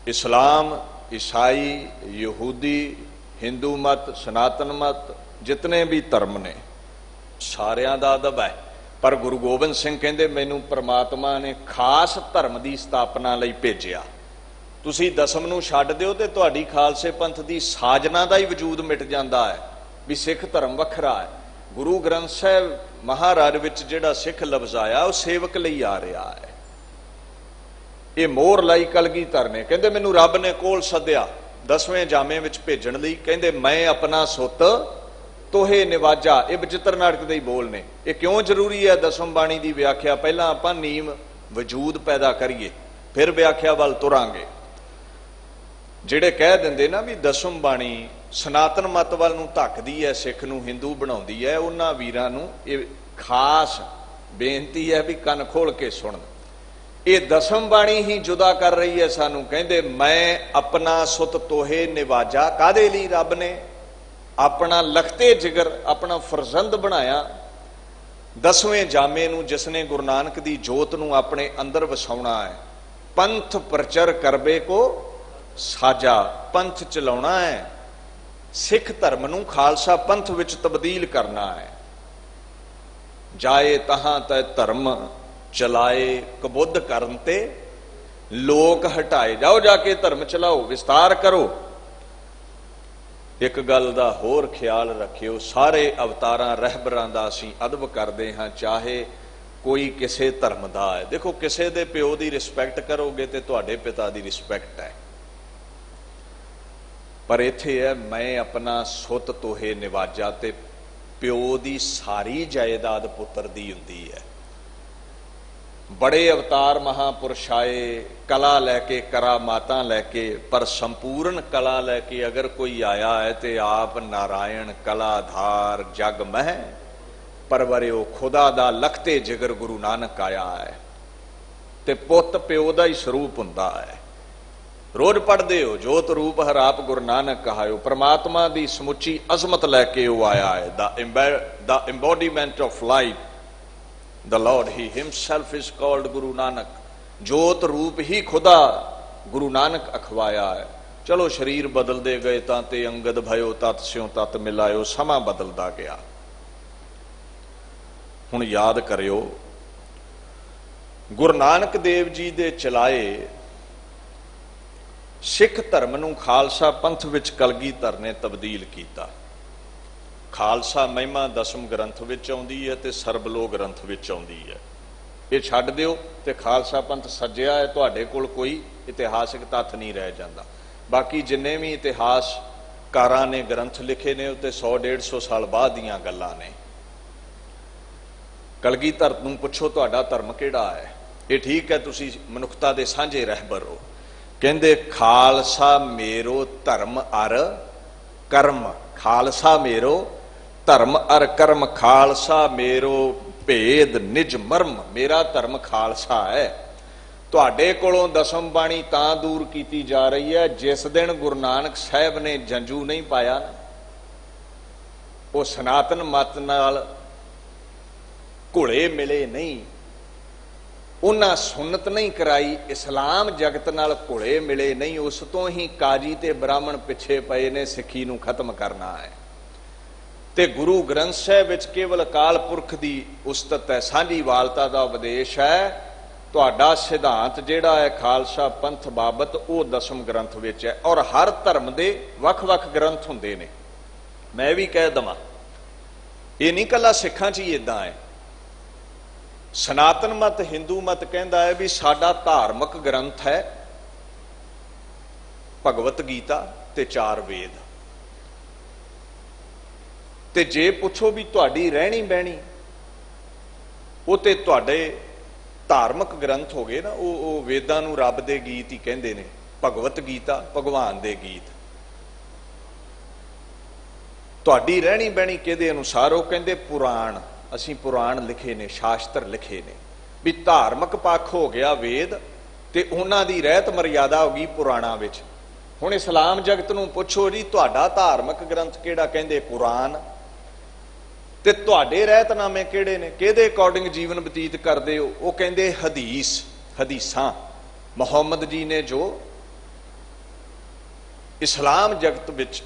इस्लाम, ईसाई, यहूदी, हिंदू मत, सनातन मत, जितने भी धर्म ने सारियां दा अदब है। पर गुरु गोबिंद सिंह कहंदे मैनू परमात्मा ने खास धर्म की स्थापना लई भेजिया। तुसी दसम नूं छड्ड दिओ ते तुहाडी खालसे पंथ की साजना का ही वजूद मिट जाता है, भी सिख धर्म वखरा है। गुरु ग्रंथ साहब महाराज विच जिहड़ा सिख लफ्ज़ आया वो सेवक लई आ रहा है। ये मोहर लाई कलगीधर ने, कहंदे मैनू रब ने कोल सद्या 10वें जामे विच भेजण लई। कहंदे मैं अपना सुत तोहे निवाजा। ये बचित्र नाटक दे ही बोल ने। ये क्यों जरूरी है? दसम बाणी की व्याख्या पहला आपां नीम वजूद पैदा करिए, फिर व्याख्या वाल तुरांगे। जिहड़े कह दिंदे ना भी दसम बाणी सनातन मत वाल नूं धक्कदी है, सिख नूं हिंदू बनाउंदी है, उन्हां वीरां नूं ये खास बेनती है भी कन खोल के सुण। ये दसम बाणी ही जुदा कर रही है सानू। कहंदे मैं अपना सुत तोहे निवाजा। कादे लई? रब ने अपना लखते जिगर, अपना फरजंद बनाया। 10वें जामे नूं जिसने गुरु नानक दी जोत नूं अपने अंदर वसाउणा है। पंथ प्रचर करबे को साजा, पंथ चलाउणा है, सिख धर्म नूं खालसा पंथ विच तब्दील करना है। जाए तहां तै धर्म चलाए, कबुद्ध करन ते लोक हटाए। जाओ जाके धर्म चलाओ, विस्तार करो। एक गल दा होर ख्याल रखियो, सारे अवतारां रहबरां दा असीं अदब करदे हां, चाहे कोई किसे धर्म दा है। देखो किसे दे प्यो दी रिस्पैक्ट करोगे तो तुहाडे पिता दी रिस्पैक्ट है, पर इत्थे है मैं अपना सुत तोहे निवाजा। ते प्यो दी सारी जायदाद पुत्र दी हुंदी है। बड़े अवतार महापुरुष आए, कला लैके, करामातां लैके, पर संपूर्ण कला लैके अगर कोई आया है तो आप नारायण कलाधार जग मह परवरिओ खुदा दा लखते जिगर गुरु नानक आया है। ते पुत प्यो दा ही स्वरूप हुंदा है। रोज पढ़ते हो जोत रूप हर आप गुरु नानक कहायो। परमात्मा की समुची अजमत लैके वो आया है। The embodiment of life the Lord he himself is called Guru Nanak. जोत रूप ही खुदा गुरु नानक अखवाया है। चलो शरीर बदलते गए ते अंगद भयो तत् स्यों तत् मिलायो। समा बदलता गया। हुण याद करियो गुरु नानक देव जी दे चलाए सिख धर्म नूं खालसा पंथ विच कलगीधर ने तब्दील किया। खालसा महिमा दसम ग्रंथ विच आउंदी है ते सरबलो ग्रंथ विच आउंदी है। ये छड्ड दिओ ते खालसा पंथ सज्जिया है। तुहाडे कोल कोई इतिहासिक तत्थ नहीं रह जांदा। बाकी जिन्ने भी इतिहासकारां ने ग्रंथ लिखे ने उते 100-150 साल बाद दीयां गल्लां ने। कलगीधर नूं पुछो तुहाडा धर्म किहड़ा है। ये ठीक है तुसीं मनुखता दे सांझे रहबर हो। कहंदे खालसा मेरो धर्म अर कर्म। खालसा मेरो धर्म अर कर्म। खालसा मेरो भेद निज मर्म। मेरा धर्म खालसा है। तुहाडे कोलों दसम बाणी तां दूर कीती जा रही है जिस दिन गुरु नानक साहब ने जंजू नहीं पाया। वो सनातन मत नाल घुले मिले नहीं। उन्हां सुन्नत नहीं कराई। इस्लाम जगत नाल घुले मिले नहीं। उस तो ही काजी ते ब्राह्मण पिछे पए ने सिक्खी नूं खत्म करना है। ते गुरु ग्रंथ साहिब विच केवल अकाल पुरख दी उस्तत है। सांझी वालता दा उपदेश है। तुहाडा सिद्धांत जिहड़ा है खालसा पंथ बाबत वो दसम ग्रंथ विच है। और हर धर्म दे वख-वख ग्रंथ हुंदे ने। मैं भी कह दवां ये नहीं कल्ला सिखां च ही इदां है। सनातन मत हिंदू मत कहता है भी साडा धार्मिक ग्रंथ है भगवत गीता ते 4 वेद। ते जे पुछो भी तुहाडी रहनी बहनी वो ते तुहाडे धार्मिक ग्रंथ हो गए ना। वो वेदां नूं रब दे गीत ही कहंदे ने। भगवत गीता भगवान दे गीत। तुहाडी रहनी बहनी किहदे अनुसार वो कहंदे पुराण। असीं पुराण लिखे ने शास्त्र लिखे ने। भी धार्मिक पक्ष हो गया वेद ते उन्हां दी रहत मर्यादा हो गई पुराणां विच। हुण इस्लाम जगत नूं पुछो जी तुहाडा धार्मिक ग्रंथ किहड़ा कहंदे कुरान। ते तुहाडे रहतनामे किहड़े ने किहदे अकॉर्डिंग जीवन बतीत करदे हो। वो कहंदे हदीस हदीसां। मुहम्मद जी ने जो इस्लाम जगत विच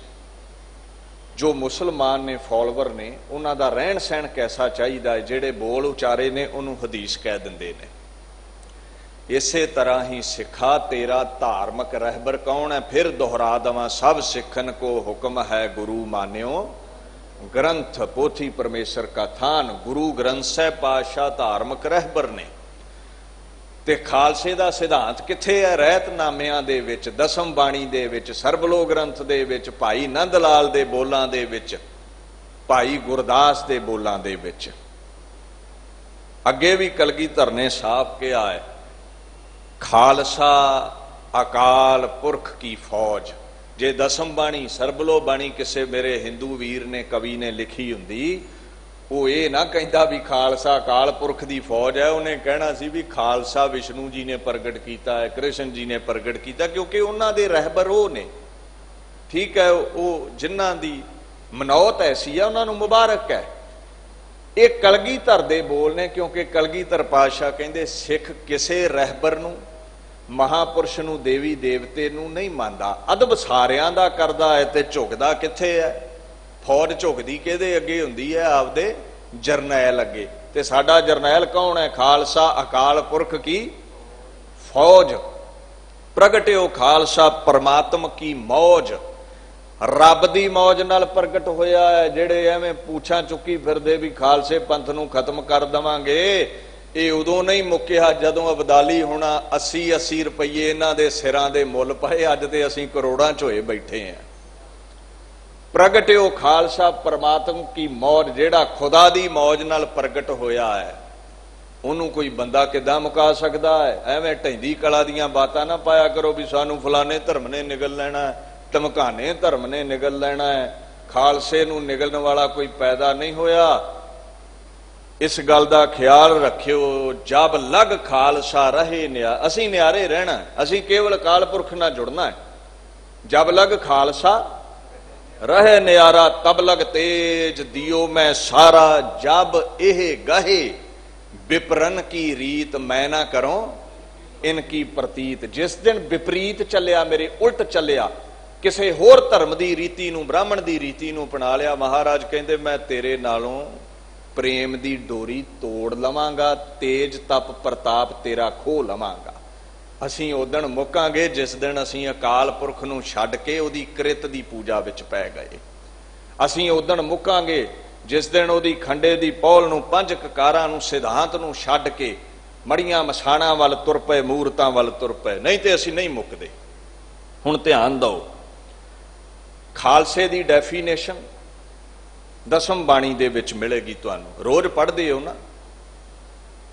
जो मुसलमान ने फॉलोवर ने उन्हां दा रहन सहन कैसा चाहिए है जिहड़े बोल उचारे ने उन्होंने हदीस कह दिंदे ने। इसे तरह ही सिखा तेरा धार्मिक रहबर कौन है। फिर दोहरा दवां सब सिखन को हुक्म है गुरु मान्यो ग्रंथ। पोथी परमेश्वर का थान। गुरु ग्रंथ साहिब पातशाह धार्मिक रहबर ने। ते खालसे दा सिद्धांत किथे है। रहतनामिਆਂ दे विच दसम बाणी दे विच सरबलो ग्रंथ दे विच भाई नंद लाल दे बोलां दे विच भाई गुरदास दे बोलां दे विच। अगे भी कलगीधर ने साफ किया है खालसा अकाल पुरख की फौज। जे दसम बाणी सरबलो बाणी किसे मेरे हिंदू वीर ने कवि ने लिखी हुंदी वो ये ना कहता भी खालसा अकाल पुरख की फौज है। उन्हें कहना सी भी खालसा विष्णु जी ने प्रगट किया है कृष्ण जी ने प्रगट किया क्योंकि उन्होंने दे रहबर वो ने। ठीक है वो जिन्हां दी मनौत ऐसी है उन्होंने मुबारक है। ये कलगीधर दे बोल ने क्योंकि कलगीधर पातशाह कहंदे सिख किसे रहबर नूं महापुरुष नूं देवी देवते नूं नहीं मानदा। अदब सारियां दा करदा है ते झुकदा किथे है। फौज झुकदी किहदे अगे हुंदी है आपदे जरनैल अगे। ते साडा जरनैल कौन है खालसा अकाल पुरख की फौज। प्रगटिओ खालसा परमात्मा की मौज। रब दी मौज नाल प्रगट होया है। जिहड़े एवें पूछां चुकी फिरदे भी खालसे पंथ नूं खत्म कर देवांगे ये उदों नहीं मुक्या जदों अबदाली होना 80-80 रुपये इन्हां दे सिरां दे मुल पाए। अज ते असीं करोड़ां च होए बैठे हैं। प्रगटिओ खालसा परमात्मा की मौज। जिहड़ा खुदा दी मौज नाल प्रगट होया है उन्होंने कोई बंदा किदां मुका सकदा है। एवें ढैंदी कला दीयां बातां ना पाया करो भी सानू फलाने धर्म ने निगल लैना है धमकाने धर्म ने निगल लैना है। खालसे नूं निगलण वाला कोई पैदा नहीं होया। इस गल का ख्याल रखियो, जब लग खालसा रहे असी न्यारे रहना, असी केवल अकाल पुरख नाल जुड़ना है। जब लग खालसा रहे न्यारा, तब लग तेज दियो मैं सारा। जब एह गहे विपरन की रीत, मैं ना करो इनकी प्रतीत। जिस दिन विपरीत चलिया, मेरे उल्ट चलिया, किसी होर धर्म की रीति नूं, ब्राह्मण की रीति नूं अपना लिया, महाराज कहते मैं तेरे नालों प्रेम की डोरी तोड़ लवांगा, तेज तप प्रताप तेरा खो लवांगा। असीं उदण मुकांगे जिस दिन असीं अकाल पुरख नूं छड्ड के उहदी कृत की पूजा विच पै गए। असीं उदण मुकांगे जिस दिन उहदी खंडे की पौल नूं, पंज ककारां नूं, सिद्धांत नूं छड्ड के मड़ियां मसाणा वल तुर पए, मूरतां वल तुर पए। नहीं तो असीं नहीं मुकदे। हुण ध्यान दो, खालसे की डेफीनेशन दसम बाणी दे विच मिलेगी तुहानूं। रोज पढ़दे हो ना,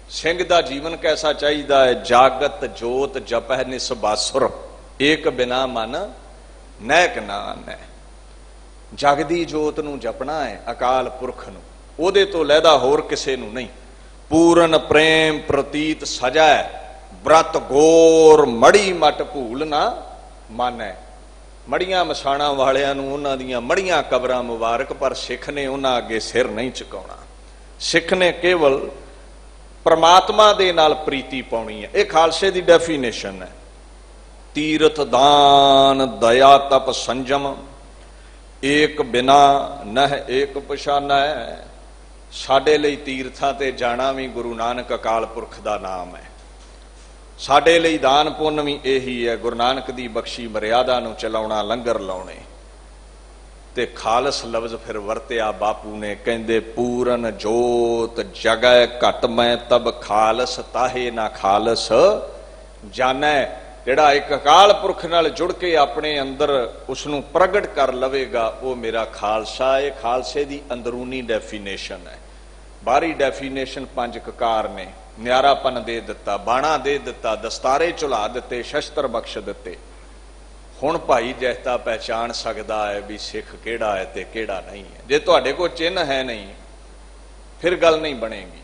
सिंह दा जीवन कैसा चाहिदा है? जागत जोत जपह निसबासुर, एक बिना मन नैक नाम है। जगदी जोत नूं जपना है, अकाल पुरख नूं, ओहदे तो लैदा होर किसे नूं नहीं। पूरन प्रेम प्रतीत सजै, व्रत गोर मड़ी मट भूल ना मानै। मड़ियां मसाणा वालियां नूं उन्हां दीयां मड़ियां कबरां मुबारक, पर सिख ने उन्हां अगे सिर नहीं झुकाउणा। सिख ने केवल परमात्मा दे नाल प्रीति पाउणी है। यह खालसे की डेफीनेशन है। तीरथ दान दया तप संजम, एक बिना नह एक पछाना है। साडे लई तीर्थां ते जाना भी गुरु नानक अकाल पुरख दा नाम है। साडे लई दान पुण्य भी यही है, गुरु नानक दी बख्शी मर्यादा नूं चलाउणा, लंगर लाउणे। ते खालस लफ्ज फिर वरतिया बापू ने, कहंदे पूरन जोत जगै घट मैं तब खालस, ताहे ना खालस जानै। जिहड़ा एक अकाल पुरख नाल जुड़ के अपने अंदर उसनूं प्रगट कर लवेगा, वो मेरा खालसा है। खालसे दी अंदरूनी डेफीनेशन है। बाहरी डेफीनेशन पंज ककार ने न्यारापन दे दिता, बाणा दे दिता, दस्तारे झुला दिते, शस्त्र बख्श दिते। हुण भाई जैता पहचान सकदा है भी सिख किहड़ा है ते किहड़ा नहीं है। जे तुहाडे कोल चिन्ह है नहीं, फिर गल नहीं बनेगी।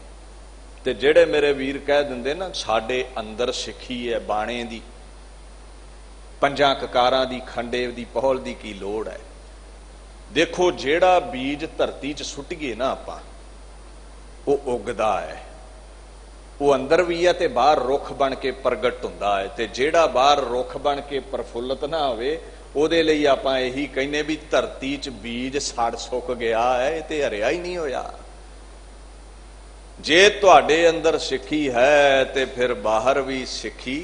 ते जिहड़े मेरे वीर कह दिंदे ना साडे अंदर सिखी है बाणे दी, पंजां ककारां दी, खंडे दी, पहल दी की लोड़ है। देखो जिहड़ा बीज धरती च सुट्टीए ना आपां, वो उगदा है, वो अंदर भी है ते बाहर रुख बन के प्रगट हुंदा है। ते जिहड़ा बाहर रुख बन के प्रफुल्लत ना होवे, ਉਹਦੇ ਲਈ ਆਪਾਂ ਇਹੀ ਕਹਿੰਦੇ भी धरती च बीज सड़ सुक गया है, ते हरिया ही नहीं होया। जे तुहाडे अंदर सिक्खी है ते फिर बाहर भी सिक्खी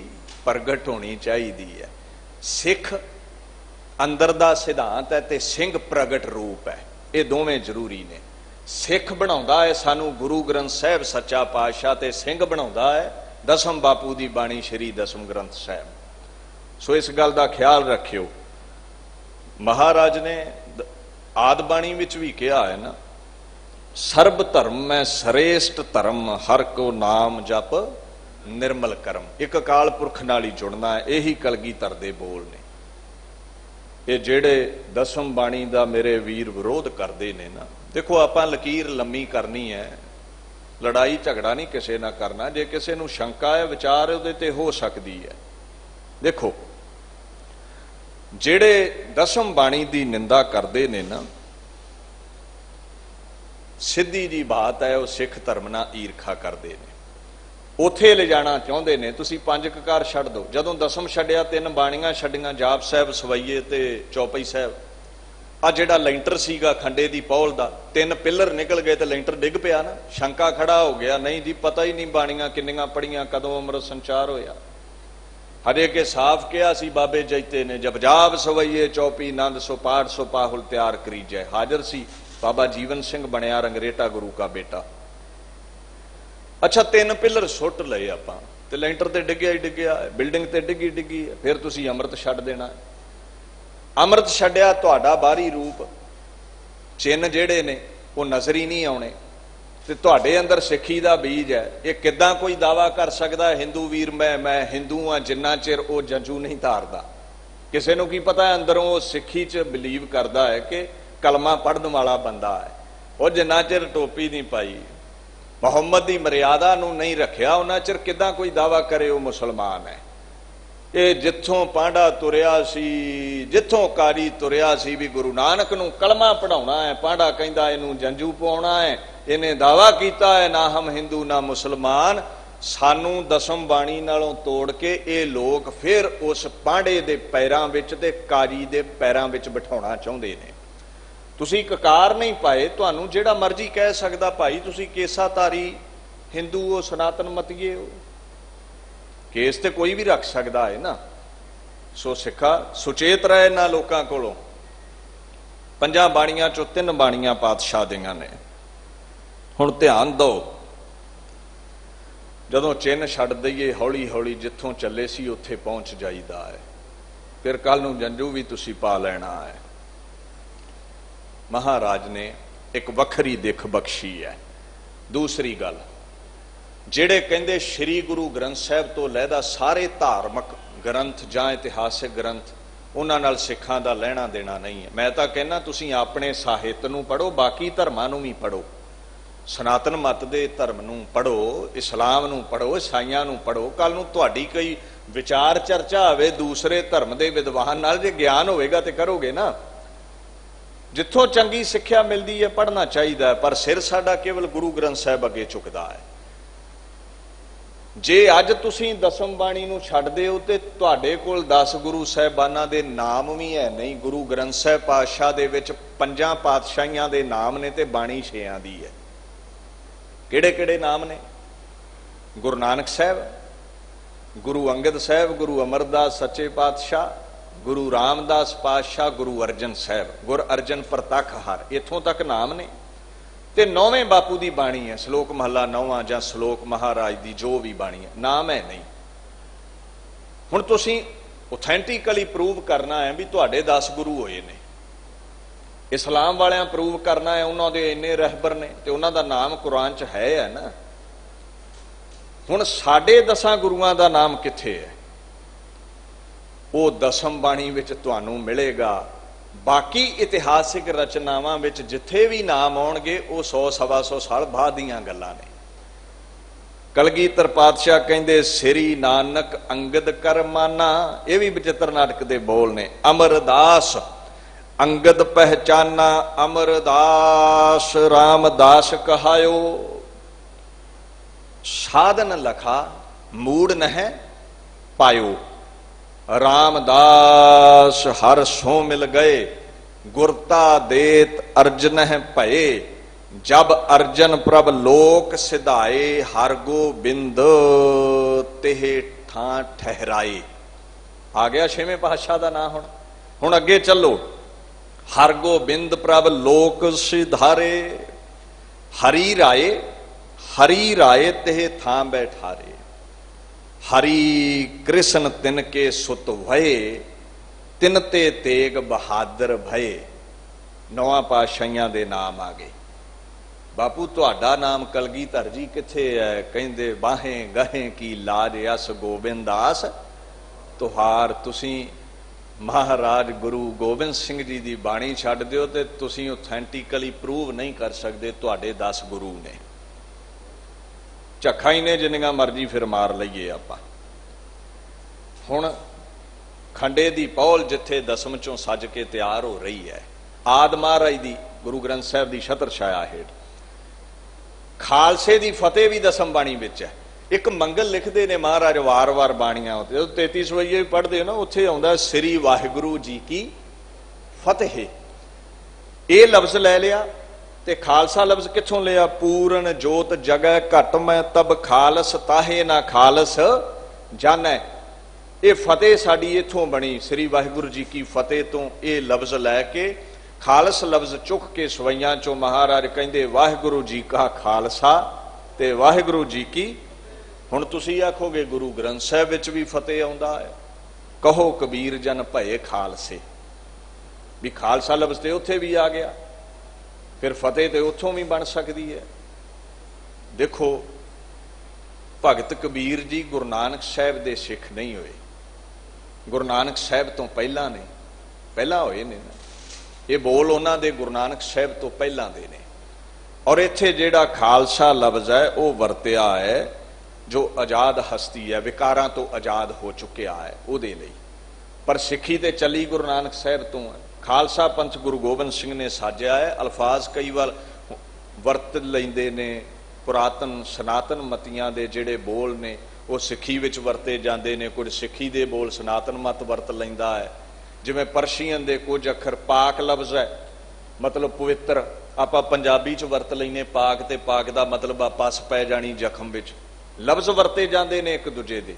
प्रगट होनी चाहिए है। सिख अंदर दा सिद्धांत है ते सिंह प्रगट रूप है, ये दोवें जरूरी ने। सिख बनाउंदा है सानू गुरु ग्रंथ साहिब सच्चा पातशाह, ते सिंह बनाउंदा है दसम बापू दी बाणी श्री दसम ग्रंथ साहिब। सो इस गल दा ख्याल रखियो। महाराज ने आद बाणी विच भी कहा है ना, सर्ब धर्म में श्रेष्ठ धर्म, हर को नाम जप निर्मल करम। एक अकाल पुरख नाल ही जुड़ना है, यही कलगीधर दे बोल ने। ये जेड़े दसम बाणी दा मेरे वीर विरोध करते ने ना, देखो आपां लकीर लम्मी करनी है, लड़ाई झगड़ा नहीं किसी ना करना। जे किसी नूं शंका है, विचार उहदे ते हो सकती है। देखो जेड़े दसम बाणी दी निंदा करते ने ना, सीधी जी बात है, वो सिख धर्म नाल ईरखा करते हैं। उथे ले जाना चाहते ने, तुसीं पंज ककार छड्ड दो। जदों दसम छड्डिया, तीन बाणियां छड्डियां, जाप साहब, सवैये ते चौपई साहब। आ जिहड़ा लेंटर सीगा खंडे दी पौल दा, तीन पिलर निकल गए तो लेंटर डिग पिया ना। शंका खड़ा हो गया, नहीं जी पता ही नहीं बाणियां किन्नियां पढ़ियां, कदों अमृत संचार होया। हजे के साफ कहा सी बाबे जैते ने, जब जाप सवैये चौपी नंद सो पाठ सो पाहुल तैयार करी जाए। हाजिर सी बाबा जीवन सिंह बनया रंगरेटा गुरु का बेटा। अच्छा तीन पिलर सुट लए आपां ते लेंटर ते डिग्गिया ही डिग्गिया, बिल्डिंग ते डिग्गी डिग्गी, फिर तुसीं अमृत छड्ड देना। अमृत छड्डिया, तुहाडा बाहरी रूप चिन्ह जिहड़े ने वो नज़र ही नहीं आउणे, ते तुहाडे अंदर सिੱਖੀ दा बीज है। ये किद्दां कोई दावा कर सकदा है हिंदू वीर मैं हिंदू हाँ, जिन्ना चिर वो जंजू नहीं धारदा। किसी नूं की पता है अंदरों वो सिੱਖੀ च बिलीव करदा है कि कलमा पढ़न वाला बंदा है, और जिन्ना चिर टोपी नहीं पाई। ਮੁਹੰਮਦ ਦੀ ਮਰਿਆਦਾ ਨੂੰ ਨਹੀਂ ਰੱਖਿਆ ਉਹਨਾਂ ਚਿਰ ਕਿੱਦਾਂ ਕੋਈ ਦਾਵਾ ਕਰੇ ਉਹ ਮੁਸਲਮਾਨ ਹੈ। ਇਹ ਜਿੱਥੋਂ ਪਾਂਡਾ ਤੁਰਿਆ ਸੀ, ਜਿੱਥੋਂ ਕਾਰੀ ਤੁਰਿਆ ਸੀ ਵੀ ਗੁਰੂ ਨਾਨਕ ਨੂੰ ਕਲਮਾ ਪੜਾਉਣਾ ਹੈ, ਪਾਂਡਾ ਕਹਿੰਦਾ ਇਹਨੂੰ ਜੰਜੂ ਪਾਉਣਾ ਹੈ, ਇਹਨੇ ਦਾਵਾ ਕੀਤਾ ਹੈ ਨਾ ਹਮ ਹਿੰਦੂ ਨਾ ਮੁਸਲਮਾਨ। ਸਾਨੂੰ ਦਸਮ ਬਾਣੀ ਨਾਲੋਂ ਤੋੜ ਕੇ ਇਹ ਲੋਕ ਫਿਰ ਉਸ ਪਾਂਡੇ ਦੇ ਪੈਰਾਂ ਵਿੱਚ ਤੇ ਕਾਰੀ ਦੇ ਪੈਰਾਂ ਵਿੱਚ ਬਿਠਾਉਣਾ ਚਾਹੁੰਦੇ ਨੇ। ਤੁਸੀਂ ਕਕਾਰ ਨਹੀਂ ਪਾਏ, ਤੁਹਾਨੂੰ ਜਿਹੜਾ ਮਰਜ਼ੀ ਕਹਿ ਸਕਦਾ ਭਾਈ ਤੁਸੀਂ ਕੇਸਾਧਾਰੀ ਹਿੰਦੂ ਹੋ, ਸਨਾਤਨ ਮਤੀਏ ਹੋ, ਕੇਸ ਤੇ ਕੋਈ ਵੀ ਰੱਖ ਸਕਦਾ ਹੈ ਨਾ। ਸੋ ਸਿੱਖਾ ਸੁਚੇਤ ਰਹੇ ਇਹਨਾਂ ਲੋਕਾਂ ਕੋਲੋਂ। 5 ਬਾਣੀਆਂ ਚੋਂ 3 ਬਾਣੀਆਂ ਪਾਤਸ਼ਾਹ ਦੀਆਂ ਨੇ। ਹੁਣ ਧਿਆਨ ਦਿਓ, ਜਦੋਂ ਚਿੰਨ੍ਹ ਛੱਡ ਦਈਏ ਹੌਲੀ ਹੌਲੀ ਜਿੱਥੋਂ ਚੱਲੇ ਸੀ ਉੱਥੇ ਪਹੁੰਚ ਜਾਈਦਾ ਹੈ। ਫਿਰ ਕੱਲ ਨੂੰ ਜੰਜੂ ਵੀ ਤੁਸੀਂ ਪਾ ਲੈਣਾ ਹੈ। ਮਹਾਰਾਜ ਨੇ ਇੱਕ ਵੱਖਰੀ ਦਿੱਖ ਬਖਸ਼ੀ ਹੈ। ਦੂਸਰੀ ਗੱਲ, ਜਿਹੜੇ ਕਹਿੰਦੇ ਸ਼੍ਰੀ ਗੁਰੂ ਗ੍ਰੰਥ ਸਾਹਿਬ ਤੋਂ ਲਹਿਦਾ ਸਾਰੇ ਧਾਰਮਿਕ ਗ੍ਰੰਥ ਜਾਂ ਇਤਿਹਾਸਿਕ ਗ੍ਰੰਥ ਉਹਨਾਂ ਨਾਲ ਸਿੱਖਾਂ ਦਾ ਲੈਣਾ ਦੇਣਾ ਨਹੀਂ ਹੈ। ਮੈਂ ਤਾਂ ਕਹਿੰਦਾ ਤੁਸੀਂ ਆਪਣੇ ਸਾਹਿਤ ਨੂੰ ਪੜ੍ਹੋ, ਬਾਕੀ ਧਰਮਾਂ ਨੂੰ ਵੀ ਪੜ੍ਹੋ, ਸਨਾਤਨ ਮਤ ਦੇ ਧਰਮ ਨੂੰ ਪੜ੍ਹੋ, ਇਸਲਾਮ ਨੂੰ ਪੜ੍ਹੋ, ਈਸਾਈਆਂ ਨੂੰ ਪੜ੍ਹੋ। ਕੱਲ ਨੂੰ ਤੁਹਾਡੀ ਕੋਈ ਵਿਚਾਰ ਚਰਚਾ ਹੋਵੇ ਦੂਸਰੇ ਧਰਮ ਦੇ ਵਿਦਵਾਨ ਨਾਲ, ਜੇ ਗਿਆਨ ਹੋਵੇਗਾ ਤੇ ਕਰੋਗੇ ਨਾ। ਜਿੱਥੋਂ ਚੰਗੀ ਸਿੱਖਿਆ ਮਿਲਦੀ ਹੈ ਪੜ੍ਹਨਾ ਚਾਹੀਦਾ ਹੈ, ਪਰ ਸਿਰ ਸਾਡਾ ਕੇਵਲ ਗੁਰੂ ਗ੍ਰੰਥ ਸਾਹਿਬ ਅੱਗੇ ਝੁਕਦਾ ਹੈ। ਜੇ ਅੱਜ ਤੁਸੀਂ ਦਸਮ ਬਾਣੀ ਨੂੰ ਛੱਡਦੇ ਹੋ ਤੇ ਤੁਹਾਡੇ ਕੋਲ 10 ਗੁਰੂ ਸਾਹਿਬਾਨਾਂ ਦੇ ਨਾਮ ਵੀ ਹੈ ਨਹੀਂ। ਗੁਰੂ ਗ੍ਰੰਥ ਸਾਹਿਬ ਪਾਤਸ਼ਾਹ ਦੇ ਵਿੱਚ 5 ਪਾਤਸ਼ਾਹੀਆਂ ਦੇ ਨਾਮ ਨੇ ਤੇ ਬਾਣੀ 6 ਦੀ ਹੈ। ਕਿਹੜੇ ਕਿਹੜੇ ਨਾਮ ਨੇ? ਗੁਰੂ ਨਾਨਕ ਸਾਹਿਬ, ਗੁਰੂ ਅੰਗਦ ਸਾਹਿਬ, ਗੁਰੂ ਅਮਰਦਾਸ ਸੱਚੇ ਪਾਤਸ਼ਾਹ, ਗੁਰੂ ਰਾਮਦਾਸ ਪਾਤਸ਼ਾਹ, ਗੁਰੂ ਅਰਜਨ ਸਾਹਿਬ, ਗੁਰ ਅਰਜਨ ਪ੍ਰਤੱਖ ਹਰ, ਇੱਥੋਂ ਤੱਕ ਨਾਮ ਨੇ। ਤੇ 9ਵੇਂ ਬਾਪੂ ਦੀ ਬਾਣੀ ਹੈ, ਸ਼ਲੋਕ ਮਹੱਲਾ 9ਵਾਂ ਜਾਂ ਸ਼ਲੋਕ ਮਹਾਰਾਜ ਦੀ ਜੋ ਵੀ ਬਾਣੀ ਹੈ, ਨਾਮ ਹੈ ਨਹੀਂ। ਹੁਣ ਤੁਸੀਂ ਓਥੈਂਟਿਕਲੀ ਪ੍ਰੂਵ ਕਰਨਾ ਹੈ ਵੀ ਤੁਹਾਡੇ 10 ਗੁਰੂ ਹੋਏ ਨੇ। ਇਸਲਾਮ ਵਾਲਿਆਂ ਪ੍ਰੂਵ ਕਰਨਾ ਹੈ ਉਹਨਾਂ ਦੇ ਇੰਨੇ ਰਹਿਬਰ ਨੇ ਤੇ ਉਹਨਾਂ ਦਾ ਨਾਮ ਕੁਰਾਨ 'ਚ ਹੈ ਨਾ। ਹੁਣ ਸਾਡੇ 10 ਗੁਰੂਆਂ ਦਾ ਨਾਮ ਕਿੱਥੇ ਹੈ? ਉਹ ਦਸਮ ਬਾਣੀ ਵਿੱਚ ਤੁਹਾਨੂੰ ਮਿਲੇਗਾ। ਬਾਕੀ ਇਤਿਹਾਸਿਕ ਰਚਨਾਵਾਂ ਵਿੱਚ ਜਿੱਥੇ ਵੀ ਨਾਮ ਆਉਣਗੇ ਉਹ 100 ਸਵਾ 100 ਸਾਲ ਬਾਅਦ ਦੀਆਂ ਗੱਲਾਂ ਨੇ। ਕਲਗੀਧਰ ਪਾਤਸ਼ਾਹ ਕਹਿੰਦੇ ਸ੍ਰੀ ਨਾਨਕ ਅੰਗਦ ਕਰ ਮਾਨਾ, ਇਹ ਵੀ ਬਚਿੱਤਰ ਨਾਟਕ ਦੇ ਬੋਲ ਨੇ। ਅਮਰਦਾਸ ਅੰਗਦ ਪਹਿਚਾਨਾ, ਅਮਰਦਾਸ ਰਾਮਦਾਸ ਕਹਾਇਓ। ਸਾਧਨ ਲਖਾ ਮੂੜ ਨਹਿ ਪਾਇਓ, ਰਾਮਦਾਸ ਹਰ ਸੋ ਮਿਲ ਗਏ। ਗੁਰਤਾ ਦੇਤ ਅਰਜਨ ਹੈ ਭਏ, ਜਬ ਅਰਜਨ ਪ੍ਰਭ ਲੋਕ ਸਿਧਾਏ। ਹਰ ਗੋਬਿੰਦ ਤੇ ਠਾਂ ਠਹਿਰਾਏ। ਆ ਗਿਆ 6ਵੇਂ ਪਾਤਸ਼ਾਹ ਦਾ ਨਾਂ। ਹੁਣ ਅੱਗੇ ਚੱਲੋ। ਹਰ ਗੋਬਿੰਦ ਪ੍ਰਭ ਲੋਕ ਸਿਧਾਰੇ, ਹਰੀ ਰਾਏ, ਹਰੀ ਰਾਏ ਤੇ ਥਾਂ ਬੈਠਾਰੇ। ਹਰੀ ਕ੍ਰਿਸ਼ਨ ਤਿਨ ਕੇ ਸੁਤ ਭਏ, ਤਿਨ ਤੇ ਤੇਗ ਬਹਾਦਰ ਭਏ। 9 ਪਾਤਸ਼ਾਹੀਆਂ ਦੇ ਨਾਮ ਆ ਗਏ। ਬਾਪੂ ਤੁਹਾਡਾ ਨਾਮ ਕਲਗੀਧਰ ਜੀ ਕਿੱਥੇ ਹੈ? ਕਹਿੰਦੇ ਬਾਹੇ ਗਹੇ ਕੀ ਲਾਜ ਅਸ ਗੋਬਿੰਦਾਸ ਤੁਹਾਰ। ਤੁਸੀਂ ਮਹਾਰਾਜ ਗੁਰੂ ਗੋਬਿੰਦ ਸਿੰਘ ਜੀ ਦੀ ਬਾਣੀ ਛੱਡ ਦਿਓ ਤੇ ਤੁਸੀਂ ਓਥੈਂਟਿਕਲੀ ਪ੍ਰੂਵ ਨਹੀਂ ਕਰ ਸਕਦੇ ਤੁਹਾਡੇ 10 ਗੁਰੂ ਨੇ। ਝੱਖਾ ਹੀ ਨੇ ਜਿੰਨੀਆਂ ਮਰਜ਼ੀ ਫਿਰ ਮਾਰ ਲਈਏ ਆਪਾਂ। ਹੁਣ ਖੰਡੇ ਦੀ ਪੌਲ ਜਿੱਥੇ ਦਸਮ ਚੋਂ ਸੱਜ ਕੇ ਤਿਆਰ ਹੋ ਰਹੀ ਹੈ, ਆਦਿ ਮਹਾਰਾਜ ਦੀ ਗੁਰੂ ਗ੍ਰੰਥ ਸਾਹਿਬ ਦੀ ਛਤਰ ਛਾਇਆ ਹੇਠ ਖਾਲਸੇ ਦੀ ਫਤਿਹ ਵੀ ਦਸਮ ਬਾਣੀ ਵਿੱਚ ਹੈ। ਇੱਕ ਮੰਗਲ ਲਿਖਦੇ ਨੇ ਮਹਾਰਾਜ ਵਾਰ-ਵਾਰ ਬਾਣੀਆਂ ਉੱਤੇ, ਜਦੋਂ 33 ਸਵਈਏ ਵੀ ਪੜ੍ਹਦੇ ਹੋ ਨਾ ਉੱਥੇ ਆਉਂਦਾ ਸ੍ਰੀ ਵਾਹਿਗੁਰੂ ਜੀ ਕੀ ਫਤਿਹ। ਇਹ ਲਫ਼ਜ਼ ਲੈ ਲਿਆ ਤੇ ਖਾਲਸਾ ਲਫ਼ਜ਼ ਕਿੱਥੋਂ ਲਿਆ? ਪੂਰਨ ਜੋਤ ਜਗੈ ਘਟ ਮੈਂ ਤਬ ਖਾਲਸ ਤਾਹੇ ਨਾ ਖਾਲਸ ਜਾਣੈ। ਇਹ ਫਤਿਹ ਸਾਡੀ ਇੱਥੋਂ ਬਣੀ, ਸ੍ਰੀ ਵਾਹਿਗੁਰੂ ਜੀ ਕੀ ਫਤਿਹ ਤੋਂ ਇਹ ਲਫ਼ਜ਼ ਲੈ ਕੇ ਖਾਲਸ ਲਫ਼ਜ਼ ਚੁੱਕ ਕੇ ਸਵਈਆਂ ਚੋਂ ਮਹਾਰਾਜ ਕਹਿੰਦੇ ਵਾਹਿਗੁਰੂ ਜੀ ਕਾ ਖਾਲਸਾ ਤੇ ਵਾਹਿਗੁਰੂ ਜੀ ਕੀ। ਹੁਣ ਤੁਸੀਂ ਆਖੋਗੇ ਗੁਰੂ ਗ੍ਰੰਥ ਸਾਹਿਬ ਵਿੱਚ ਵੀ ਫਤਿਹ ਆਉਂਦਾ ਹੈ। ਕਹੋ ਕਬੀਰ ਜਨ ਭਏ ਖਾਲਸੇ, ਵੀ ਖਾਲਸਾ ਲਫ਼ਜ਼ ਤੇ ਉੱਥੇ ਵੀ ਆ ਗਿਆ, ਫਿਰ ਫਤਿਹ ਤੇ ਉੱਥੋਂ ਵੀ ਬਣ ਸਕਦੀ ਹੈ। ਦੇਖੋ ਭਗਤ ਕਬੀਰ ਜੀ ਗੁਰੂ ਨਾਨਕ ਸਾਹਿਬ ਦੇ ਸਿੱਖ ਨਹੀਂ ਹੋਏ, ਗੁਰੂ ਨਾਨਕ ਸਾਹਿਬ ਤੋਂ ਪਹਿਲਾਂ ਨੇ, ਪਹਿਲਾਂ ਹੋਏ ਨੇ ਨਾ। ਇਹ ਬੋਲ ਉਹਨਾਂ ਦੇ ਗੁਰੂ ਨਾਨਕ ਸਾਹਿਬ ਤੋਂ ਪਹਿਲਾਂ ਦੇ ਨੇ। और इत्थे जिहड़ा खालसा लफ्ज़ है वो वरतिया है जो आजाद हस्ती है, विकारां तो आजाद हो चुकिया है उहदे लई। पर सिੱਖੀ ते चली गुरु नानक साहिब तो है। खालसा पंथ गुरु गोबिंद सिंह ने साजिया है। अल्फाज कई बार वरत लैंदे ने, पुरातन सनातन मतियां दे जिहड़े बोल ने वो सिੱਖੀ विच वरते जाते ने, कुछ सिੱਖੀ दे बोल सनातन मत वरत लैंदा है। जिवें परशियन दे कुछ अखर पाक लफ्ज़ है, मतलब पवित्र, आपां पंजाबी च वरत लैने पाक, ते पाक दा मतलब आ पस पै जानी जख्म विच, लफ्ज़ वरते जाते ने एक दूजे दे।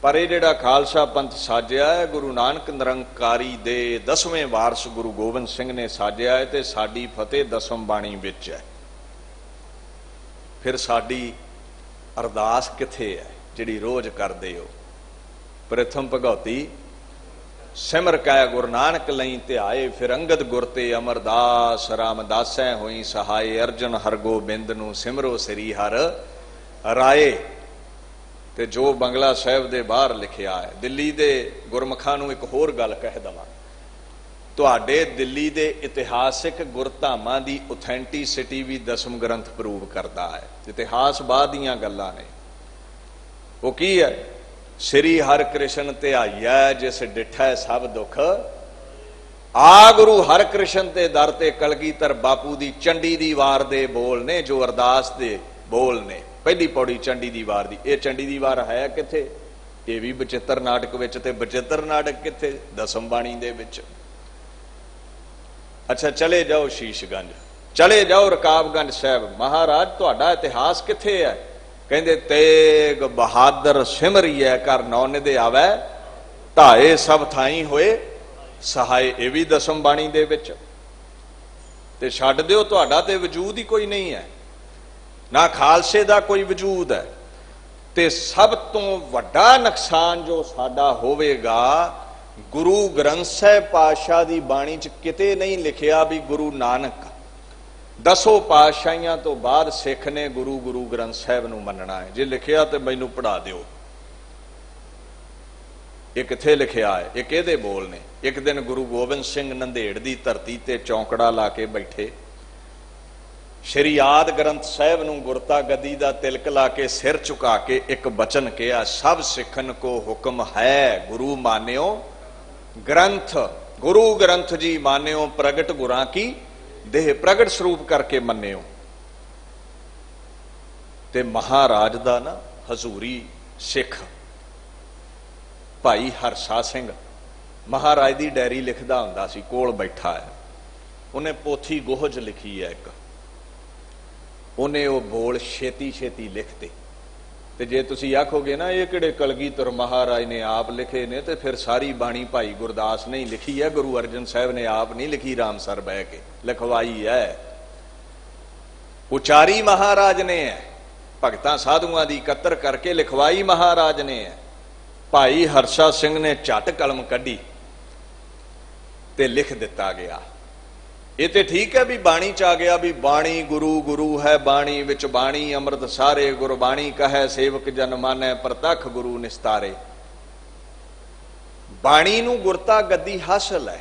पर यह जिहड़ा खालसा पंथ साजिया है गुरु नानक निरंकारी दे 10वें वारस गुरु गोबिंद सिंह ने साजिया है, ते साडी फतेह दसम बाणी विच है। फिर साडी अरदास किथे है जिहड़ी रोज करदे हो? प्रथम भगौती सिमर कै गुरु नानक लई ध्याए, फिर अंगद गुर ते अमरदास, रामदासै होई सहाय, अर्जन हरगोबिंद नूं सिमरो श्री हर राए। ते जो बंगला साहिब दे बाहर लिखिया है, दिल्ली दे गुरमुखां नूं एक होर गल कह दवां, तुहाडे दिल्ली दे इतिहासिक गुरधामां दी ऑथेंटिसिटी भी दसम ग्रंथ प्रूव करता है। इतिहास बाद दीयां गल्लां ने। वो की है? श्री हर कृष्ण ध्याइया जिस डिठै सब दुख, आ गुरु हर कृष्ण ते दर ते कलगीधर बापू दी चंडी दी वार दे बोल ने, जो अरदास दे बोल ने। पहली पौड़ी चंडी दी वार दी। ये चंडी दी वार है किथे? ये भी बचित्र नाटक विच, ते बचित्र नाटक किथे? दसम बाणी दे विच। अच्छा, चले जाओ शीशगंज, चले जाओ रकाबगंज साहब, महाराज तुहाडा इतिहास किथे है? कहंदे तेग बहादुर सिमरिए कर नौन दे आवे, ढाए सब थाई होए सहाय। ये भी दसम बाणी दे विच। ते छड्ड दिओ, तुहाडा ते वजूद ही कोई नहीं है, ना खालसे दा कोई वजूद है। ते सब तो वड्डा नुकसान जो साडा होवेगा, गुरु ग्रंथ साहिब पातशाह दी बाणी च किते नहीं लिखिया भी गुरु नानक 10 पातशाहियां तो बाद सिख ने गुरु गुरु ग्रंथ साहिब नूं मनना है। जे लिखिया तो मैनू पढ़ा दिओ। ये किथे लिखिया है? ये किहदे बोल ने? एक दिन गुरु गोबिंद सिंह नंदेड़ दी धरती ते चौंकड़ा ला के बैठे, श्री आद ग्रंथ साहिब नूं गुरता गद्दी दा तिलक ला के सिर झुका के एक बचन किया, सब सिखन को हुक्म है गुरु मान्यो ग्रंथ। गुरु ग्रंथ जी मान्यो प्रगट गुरां की देह, प्रगट स्वरूप करके मन्यो। ते महाराज दा ना हजूरी सिख भाई हरसा सिंह महाराज दी डायरी लिखदा हुंदा सी, कोल बैठा है। उन्हें पोथी गोहज लिखी है एक, उन्हें वो बोल छेती छेती लिखते। तो जे तुसी आखोगे ना ये किहड़े कलगीधर महाराज ने आप लिखे ने, तो फिर सारी बाणी भाई गुरदास ने लिखी है, गुरु अर्जन साहब ने आप नहीं लिखी, रामसर बह के लिखवाई है। उचारी महाराज ने है, भगतां साधुआं दी कतर करके लिखवाई महाराज ने है। भाई हरसा सिंह ने झट कलम कढ़ी ते लिख दिता गया। ये तो ठीक है भी बाणी च आ गया भी बाणी गुरु गुरु है, बाणी विच बाणी अमृत सारे, गुरबाणी कहे सेवक जन मानै, प्रतख गुरु निस्तारे। बाणी नूं गुरता गद्दी हासिल है,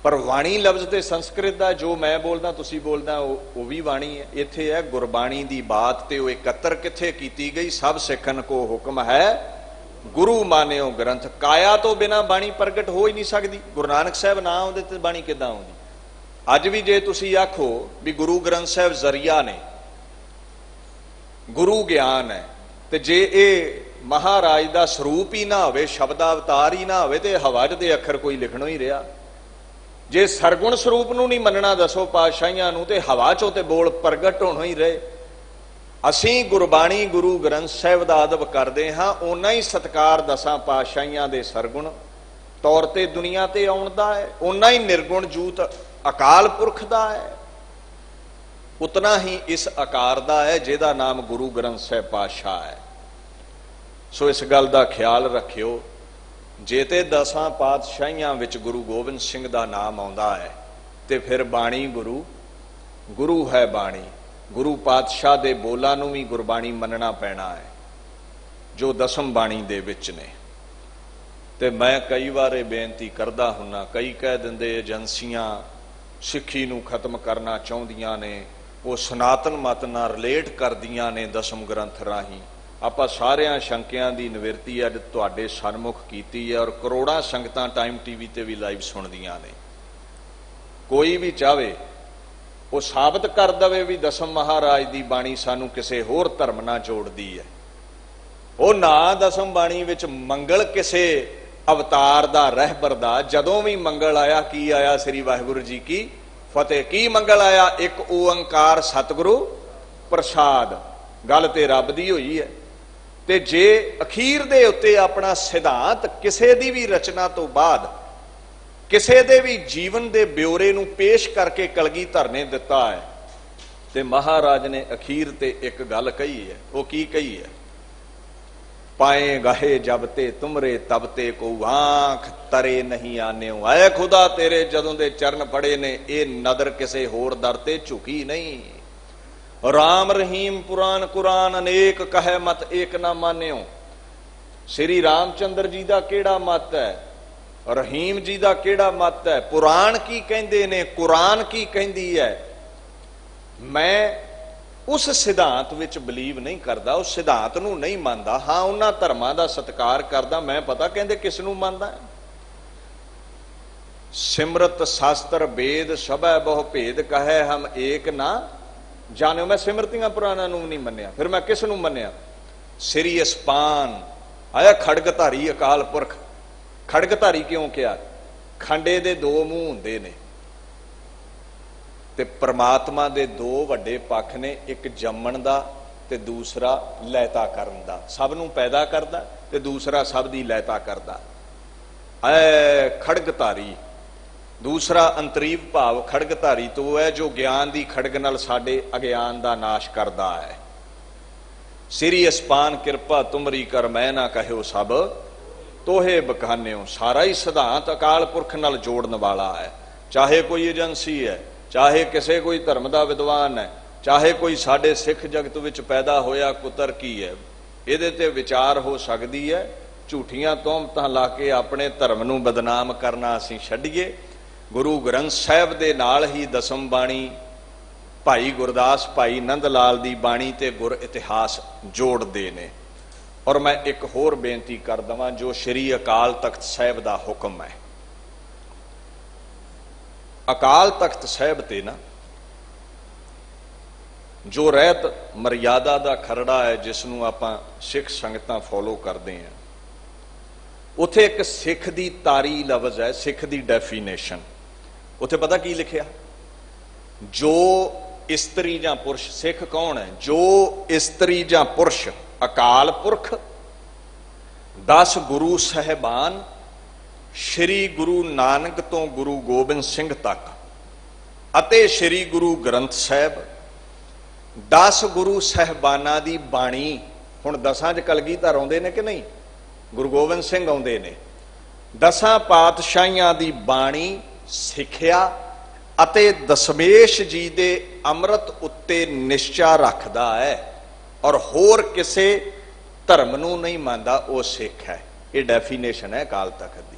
पर वाणी लफ्ज ते संस्कृत दा, जो मैं बोलदा तुसी बोलदा वो भी बाणी है। इत्थे है गुरबाणी दी बात, ते वो एकत्र किथे कीती गई, सब सिखन को हुक्म है गुरु मान्यो ग्रंथ। काया तो बिना बाणी प्रगट हो ही नहीं सकती। गुरु नानक साहब ना आउंदे ते बाणी किदां आउंदी? अज भी जे तुसी आखो भी गुरु ग्रंथ साहब जरिया ने, गुरु ज्ञान है, ते जे ये महाराज दा स्वरूप ही ना होवे, शब्दावतार ही ना होवे, ते हवा च दे अखर कोई लिखणो ही रहा। जे सरगुण स्वरूप नूं नहीं मनना 10 पातशाहियां नूं, ते हवा चों ते बोल प्रगट होणो ही रहे। असीं गुरबाणी गुरु ग्रंथ साहिब दा अदब करदे हां, उन्ना ही सत्कार 10 पातशाहियां दे सरगुण तौर ते दुनिया ते आउण दा है, उन्ना ही निर्गुण जूत अकाल पुरख दा है, उतना ही इस आकार दा है जिहदा नाम गुरु ग्रंथ साहिब पातशाह है। सो इस गल दा ख्याल रखियो, जे ते 10 पातशाहियां विच गुरु गोबिंद सिंह दा नाम आउंदा है, ते फिर बाणी गुरु गुरु है बाणी। गुरु पातशाह दे बोलां नूं भी गुरबाणी मनना पैना है, जो 10 बाणी दे विच ने। ते मैं कई बार बेनती करदा हुन्ना, कई कह दिंदे एजेंसियां सिੱਖੀ नूं खत्म करना चाहुंदियां ने, ਉਹ ਸਨਾਤਨ ਮਤ ਨਾਲ ਰਿਲੇਟ ਕਰਦੀਆਂ ਨੇ ਦਸਮ ਗ੍ਰੰਥ ਰਾਹੀਂ। ਆਪਾਂ ਸਾਰਿਆਂ ਸ਼ੰਕਿਆਂ ਦੀ ਨਿਵਰਤੀ ਅੱਜ ਤੁਹਾਡੇ ਸਨਮੁਖ ਕੀਤੀ ਹੈ, ਔਰ ਕਰੋੜਾਂ ਸੰਗਤਾਂ ਟਾਈਮ ਟੀਵੀ ਤੇ ਵੀ ਲਾਈਵ ਸੁਣਦੀਆਂ ਨੇ। ਕੋਈ ਵੀ ਚਾਹਵੇ ਉਹ ਸਾਬਤ ਕਰ ਦਵੇ ਵੀ ਦਸਮ ਮਹਾਰਾਜ ਦੀ ਬਾਣੀ ਸਾਨੂੰ ਕਿਸੇ ਹੋਰ ਧਰਮ ਨਾਲ ਜੋੜਦੀ ਹੈ। ਉਹ ਨਾ ਦਸਮ ਬਾਣੀ ਵਿੱਚ ਮੰਗਲ ਕਿਸੇ ਅਵਤਾਰ ਦਾ ਰਹਿਬਰ ਦਾ, ਜਦੋਂ ਵੀ ਮੰਗਲ ਆਇਆ ਕੀ ਆਇਆ? ਸ੍ਰੀ ਵਾਹਿਗੁਰੂ ਜੀ ਕੀ ਫਤਿਹ। ਕੀ ਮੰਗਲ ਆਇਆ? ਇੱਕ ਓੰਕਾਰ ਸਤਿਗੁਰੂ ਪ੍ਰਸਾਦ। ਗੱਲ ਤੇ ਰੱਬ ਦੀ ਹੋਈ ਹੈ। ਤੇ ਜੇ ਅਖੀਰ ਦੇ ਉੱਤੇ ਆਪਣਾ ਸਿਧਾਂਤ ਕਿਸੇ ਦੀ ਵੀ ਰਚਨਾ ਤੋਂ ਬਾਅਦ ਕਿਸੇ ਦੇ ਵੀ ਜੀਵਨ ਦੇ ਬਿਉਰੇ ਨੂੰ ਪੇਸ਼ ਕਰਕੇ ਕਲਗੀਧਰ ਨੇ ਦਿੱਤਾ ਹੈ, ਤੇ ਮਹਾਰਾਜ ਨੇ ਅਖੀਰ ਤੇ ਇੱਕ ਗੱਲ ਕਹੀ ਹੈ। ਉਹ ਕੀ ਕਹੀ ਹੈ? ਪਾਏ ਗਾਹੇ ਜਬ ਤੇ ਤੁਮਰੇ ਤਬ ਤੇ ਕੋ ਆਂਖ ਤਰੇ ਨਹੀਂ ਆਨਿਓ। ਆਏ ਖੁਦਾ ਤੇਰੇ ਜਦੋਂ ਦੇ ਚਰਨ ਫੜੇ ਨੇ, ਇਹ ਨਦਰ ਕਿਸੇ ਹੋਰ ਦਰ ਤੇ ਝੁਕੀ ਨਹੀਂ। ਰਾਮ ਰਹੀਮ ਪੁਰਾਨ ਕੁਰਾਨ ਅਨੇਕ ਕਹੈ ਮਤ ਏਕ ਨਾ ਮਾਨਿਓ। ਸ੍ਰੀ ਰਾਮਚੰਦਰ ਜੀ ਦਾ ਕਿਹੜਾ ਮਤ ਹੈ? ਰਹੀਮ ਜੀ ਦਾ ਕਿਹੜਾ ਮਤ ਹੈ? ਪੁਰਾਣ ਕੀ ਕਹਿੰਦੇ ਨੇ, ਕੁਰਾਨ ਕੀ ਕਹਿੰਦੀ ਹੈ? ਮੈਂ ਉਸ ਸਿਧਾਂਤ ਵਿੱਚ ਬਲੀਵ ਨਹੀਂ ਕਰਦਾ, ਉਸ ਸਿਧਾਂਤ ਨੂੰ ਨਹੀਂ ਮੰਨਦਾ। ਹਾਂ, ਉਹਨਾਂ ਧਰਮਾਂ ਦਾ ਸਤਿਕਾਰ ਕਰਦਾ। ਮੈਂ ਪਤਾ ਕਹਿੰਦੇ ਕਿਸ ਨੂੰ ਮੰਨਦਾ? ਸਿਮਰਤ ਸ਼ਾਸਤਰ ਵੇਦ ਸਭੈ ਬਹੁ ਭੇਦ ਕਹੈ ਹਮ ਏਕ ਨਾ ਜਾਣਿਓ। ਮੈਂ ਸਿਮਰਤੀਆਂ ਪੁਰਾਣਾਂ ਨੂੰ ਨਹੀਂ ਮੰਨਿਆ, ਫਿਰ ਮੈਂ ਕਿਸ ਨੂੰ ਮੰਨਿਆ? ਸ੍ਰੀ ਅਸਪਾਨ ਆਇਆ ਖੜਗਧਾਰੀ ਅਕਾਲ ਪੁਰਖ। ਖੜਗਧਾਰੀ ਕਿਉਂ ਕਿਹਾ? ਖੰਡੇ ਦੇ ਦੋ ਮੂੰਹ ਹੁੰਦੇ ਨੇ, ਤੇ ਪ੍ਰਮਾਤਮਾ ਦੇ ਦੋ ਵੱਡੇ ਪੱਖ ਨੇ, ਇੱਕ ਜੰਮਣ ਦਾ ਤੇ ਦੂਸਰਾ ਲੈਤਾ ਕਰਨ ਦਾ। ਸਭ ਨੂੰ ਪੈਦਾ ਕਰਦਾ ਤੇ ਦੂਸਰਾ ਸਭ ਦੀ ਲੈਤਾ ਕਰਦਾ। ਐ ਖੜਗਧਾਰੀ। ਦੂਸਰਾ ਅੰਤਰੀਵ ਭਾਵ ਖੜਗਧਾਰੀ ਤੋਂ ਹੈ, ਜੋ ਗਿਆਨ ਦੀ ਖੜਗ ਨਾਲ ਸਾਡੇ ਅਗਿਆਨ ਦਾ ਨਾਸ਼ ਕਰਦਾ ਹੈ। ਸ੍ਰੀ ਅਸਪਾਨ ਕਿਰਪਾ ਤੁਮਰੀ ਕਰ ਮੈਂ ਨਾ ਕਹਿਓ ਸਭ ਤੋਹੇ ਬਖਾਨਿਓ। ਸਾਰਾ ਹੀ ਸਿਧਾਂਤ ਅਕਾਲ ਪੁਰਖ ਨਾਲ ਜੋੜਨ ਵਾਲਾ ਹੈ। ਚਾਹੇ ਕੋਈ ਏਜੰਸੀ ਹੈ, ਚਾਹੇ ਕਿਸੇ ਕੋਈ ਧਰਮ ਦਾ ਵਿਦਵਾਨ ਹੈ, ਚਾਹੇ ਕੋਈ ਸਾਡੇ ਸਿੱਖ ਜਗਤ ਵਿੱਚ ਪੈਦਾ ਹੋਇਆ ਕੁਤਰ ਕੀ ਹੈ, ਇਹਦੇ ਤੇ ਵਿਚਾਰ ਹੋ ਸਕਦੀ ਹੈ। ਝੂਠੀਆਂ ਤੋਹਮਤਾਂ ਲਾ ਕੇ ਆਪਣੇ ਧਰਮ ਨੂੰ ਬਦਨਾਮ ਕਰਨਾ ਅਸੀਂ ਛੱਡੀਏ। ਗੁਰੂ ਗ੍ਰੰਥ ਸਾਹਿਬ ਦੇ ਨਾਲ ਹੀ ਦਸਮ ਬਾਣੀ, ਭਾਈ ਗੁਰਦਾਸ, ਭਾਈ ਨੰਦ ਲਾਲ ਦੀ ਬਾਣੀ ਤੇ ਗੁਰ ਇਤਿਹਾਸ ਜੋੜਦੇ ਨੇ। ਔਰ ਮੈਂ ਇੱਕ ਹੋਰ ਬੇਨਤੀ ਕਰ ਦਵਾਂ, ਜੋ ਸ਼੍ਰੀ ਅਕਾਲ ਤਖਤ ਸਾਹਿਬ ਦਾ ਹੁਕਮ ਹੈ। ਅਕਾਲ ਤਖਤ ਸਾਹਿਬ ਤੇ ਨਾ ਜੋ ਰਹਿਤ ਮਰਿਆਦਾ ਦਾ ਖਰੜਾ ਹੈ, ਜਿਸ ਨੂੰ ਆਪਾਂ ਸਿੱਖ ਸੰਗਤਾਂ ਫੋਲੋ ਕਰਦੇ ਹਾਂ, ਉੱਥੇ ਇੱਕ ਸਿੱਖ ਦੀ ਤਾਰੀ ਲਫ਼ਜ਼ ਹੈ, ਸਿੱਖ ਦੀ ਡੈਫੀਨੇਸ਼ਨ। ਉੱਥੇ ਪਤਾ ਕੀ ਲਿਖਿਆ? ਜੋ ਇਸਤਰੀ ਜਾਂ ਪੁਰਸ਼, ਸਿੱਖ ਕੌਣ ਹੈ? ਜੋ ਇਸਤਰੀ ਜਾਂ ਪੁਰਸ਼ ਅਕਾਲ ਪੁਰਖ, 10 ਗੁਰੂ ਸਾਹਿਬਾਨ, ਸ਼੍ਰੀ ਗੁਰੂ ਨਾਨਕ ਤੋਂ ਗੁਰੂ ਗੋਬਿੰਦ ਸਿੰਘ ਤੱਕ, ਅਤੇ ਸ਼੍ਰੀ ਗੁਰੂ ਗ੍ਰੰਥ ਸਾਹਿਬ, 10 ਗੁਰੂ ਸਾਹਿਬਾਨਾਂ ਦੀ ਬਾਣੀ। ਹੁਣ 10 ਚ ਕਲਗੀਧਰ ਆਉਂਦੇ ਨੇ ਕਿ ਨਹੀਂ? ਗੁਰੂ ਗੋਬਿੰਦ ਸਿੰਘ ਆਉਂਦੇ ਨੇ। 10 ਪਾਤਸ਼ਾਹੀਆਂ ਦੀ ਬਾਣੀ ਸਿੱਖਿਆ ਅਤੇ ਦਸ਼ਮੇਸ਼ ਜੀ ਦੇ ਅੰਮ੍ਰਿਤ ਉੱਤੇ ਨਿਸ਼ਚਾ ਰੱਖਦਾ ਹੈ, ਔਰ ਹੋਰ ਕਿਸੇ ਧਰਮ ਨੂੰ ਨਹੀਂ ਮੰਨਦਾ, ਉਹ ਸਿੱਖ ਹੈ। ਇਹ ਡੈਫੀਨੇਸ਼ਨ ਹੈ ਅਕਾਲ ਤਖਤ ਦੀ।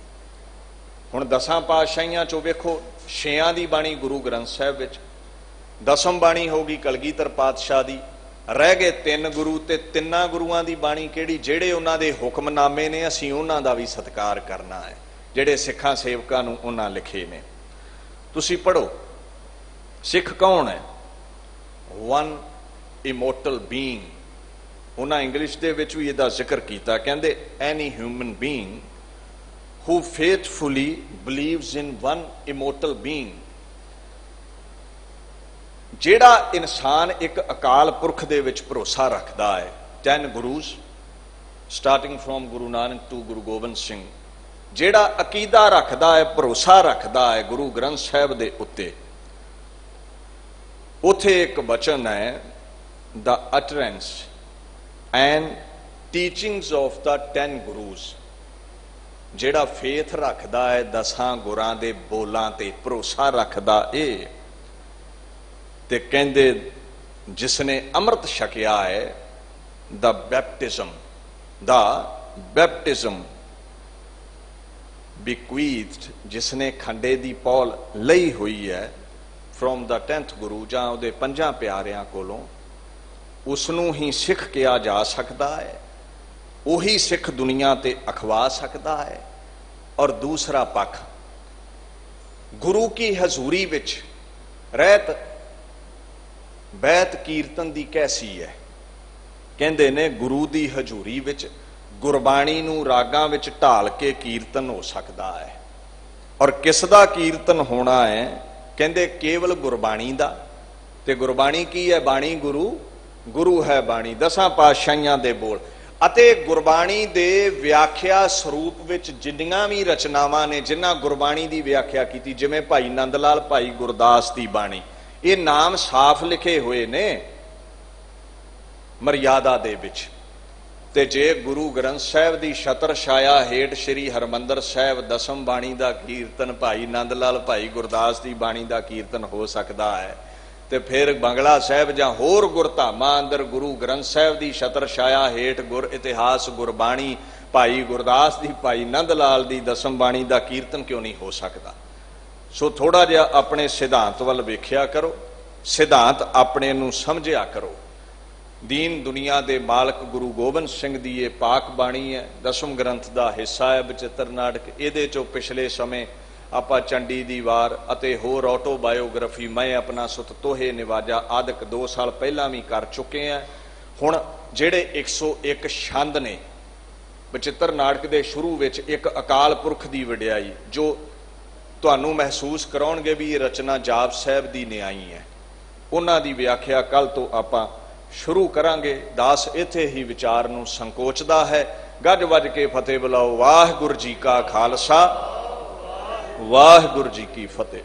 ਹੁਣ 10 ਪਾਤਸ਼ਾਹੀਆਂ ਚੋਂ ਵੇਖੋ, 6 ਦੀ ਬਾਣੀ ਗੁਰੂ ਗ੍ਰੰਥ ਸਾਹਿਬ ਵਿੱਚ, ਦਸਮ ਬਾਣੀ ਹੋਗੀ ਕਲਗੀਧਰ ਪਾਤਸ਼ਾਹ ਦੀ, ਰਹਿ ਗਏ 3 ਗੁਰੂ, ਤੇ 3 ਗੁਰੂਆਂ ਦੀ ਬਾਣੀ ਕਿਹੜੀ? ਜਿਹੜੇ ਉਹਨਾਂ ਦੇ ਹੁਕਮਨਾਮੇ ਨੇ, ਅਸੀਂ ਉਹਨਾਂ ਦਾ ਵੀ ਸਤਿਕਾਰ ਕਰਨਾ ਹੈ, ਜਿਹੜੇ ਸਿੱਖਾਂ ਸੇਵਕਾਂ ਨੂੰ ਉਹਨਾਂ ਲਿਖੇ ਨੇ। ਤੁਸੀਂ ਪੜ੍ਹੋ, ਸਿੱਖ ਕੌਣ ਹੈ? One immortal being. ਉਹਨਾਂ ਇੰਗਲਿਸ਼ ਦੇ ਵਿੱਚ ਵੀ ਇਹਦਾ ਜ਼ਿਕਰ ਕੀਤਾ, ਕਹਿੰਦੇ any human being who faithfully believes in one immortal being। ਜਿਹੜਾ ਇਨਸਾਨ ਇੱਕ ਅਕਾਲ ਪੁਰਖ ਦੇ ਵਿੱਚ ਭਰੋਸਾ ਰੱਖਦਾ ਹੈ, 10 Gurus starting from Guru Nanak to Guru Gobind Singh, ਜਿਹੜਾ ਅਕੀਦਾ ਰੱਖਦਾ ਹੈ, ਭਰੋਸਾ ਰੱਖਦਾ ਹੈ ਗੁਰੂ ਗ੍ਰੰਥ ਸਾਹਿਬ ਦੇ ਉੱਤੇ, ਉੱਥੇ ਇੱਕ ਵਚਨ ਹੈ, the utterance and teachings of the 10 gurus। ਜਿਹੜਾ ਫੇਥ ਰੱਖਦਾ ਹੈ 10 ਗੁਰਾਂ ਦੇ ਬੋਲਾਂ ਤੇ, ਭਰੋਸਾ ਰੱਖਦਾ ਇਹ, ਤੇ ਕਹਿੰਦੇ ਜਿਸ ਨੇ ਅੰਮ੍ਰਿਤ ਛਕਿਆ ਹੈ, ਦਾ ਬੈਪਟਿਜ਼ਮ bequeathed, ਜਿਸ ਨੇ ਖੰਡੇ ਦੀ ਪੌਲ ਲਈ ਹੋਈ ਹੈ, फ्रॉम द 10th गुरु जां उहदे पंजां प्यारियां कोलों उसनूं ही सिख किया जा सकता है, उही सिख दुनिया ते अखवा सकता है। और दूसरा पक्ष गुरु की हजूरी विच रहत बैत कीर्तन दी कैसी है। कहंदे ने गुरु दी हजूरी विच गुरबाणी नूं रागां विच ढाल के कीर्तन हो सकता है। और किस दा कीर्तन होना है? कहंदे केवल गुरबाणी दा। ते गुरबाणी की है? बाणी गुरु, गुरु है बाणी। 10 पातशाहियां दे बोल अते गुरबाणी दे व्याख्या स्वरूप विच जिन्नियां भी रचनावां ने जिन्हां गुरबाणी दी व्याख्या कीती, जिवें भाई नंद लाल, भाई गुरदास दी बाणी, ये नाम साफ लिखे हुए ने मर्यादा दे विच। ते जे गुरु ग्रंथ साहिब दी छतर छाया हेठ श्री हरमंदर साहिब 10वीं बाणी दा कीर्तन, भाई नंद लाल, भाई गुरदास दी बाणी दा कीर्तन हो सकता है, ते फिर बंगला साहिब जां होर गुरधामां अंदर गुरु ग्रंथ साहिब दी छतर छाया हेठ गुर इतिहास गुरबाणी भाई गुरदास दी, भाई नंद लाल दी 10वीं बाणी दा कीर्तन क्यों नहीं हो सकता? सो थोड़ा जिहा अपने सिद्धांत वल वेख्या करो, सिद्धांत अपने नूं समझिया करो। दीन दुनिया दे मालक गुरु गोबिंद सिंह दी ये पाक बाणी है, 10वें ग्रंथ दा हिस्सा है बचित्र नाटक। इहदे चों पिछले समय आपां चंडी दी वार अते होर ऑटोबायोग्राफी मैं अपना सुत तोहे निवाजा आदक 2 साल पहला भी कर चुके हैं। हुण जिहड़े 101 छंद ने बचित्र नाटक दे शुरू विच एक अकाल पुरख दी वडियाई जो तुहानूं महसूस कराउणगे भी ये रचना जाप साहिब दी न्याई है, उन्हां दी व्याख्या कल तो आपां शुरू करांगे। दास इत्थे ही विचार नूं संकोचदा है। गज वज के फतेह बुलाओ। वाहिगुरू जी का खालसा, वाहिगुरू जी की फतेह।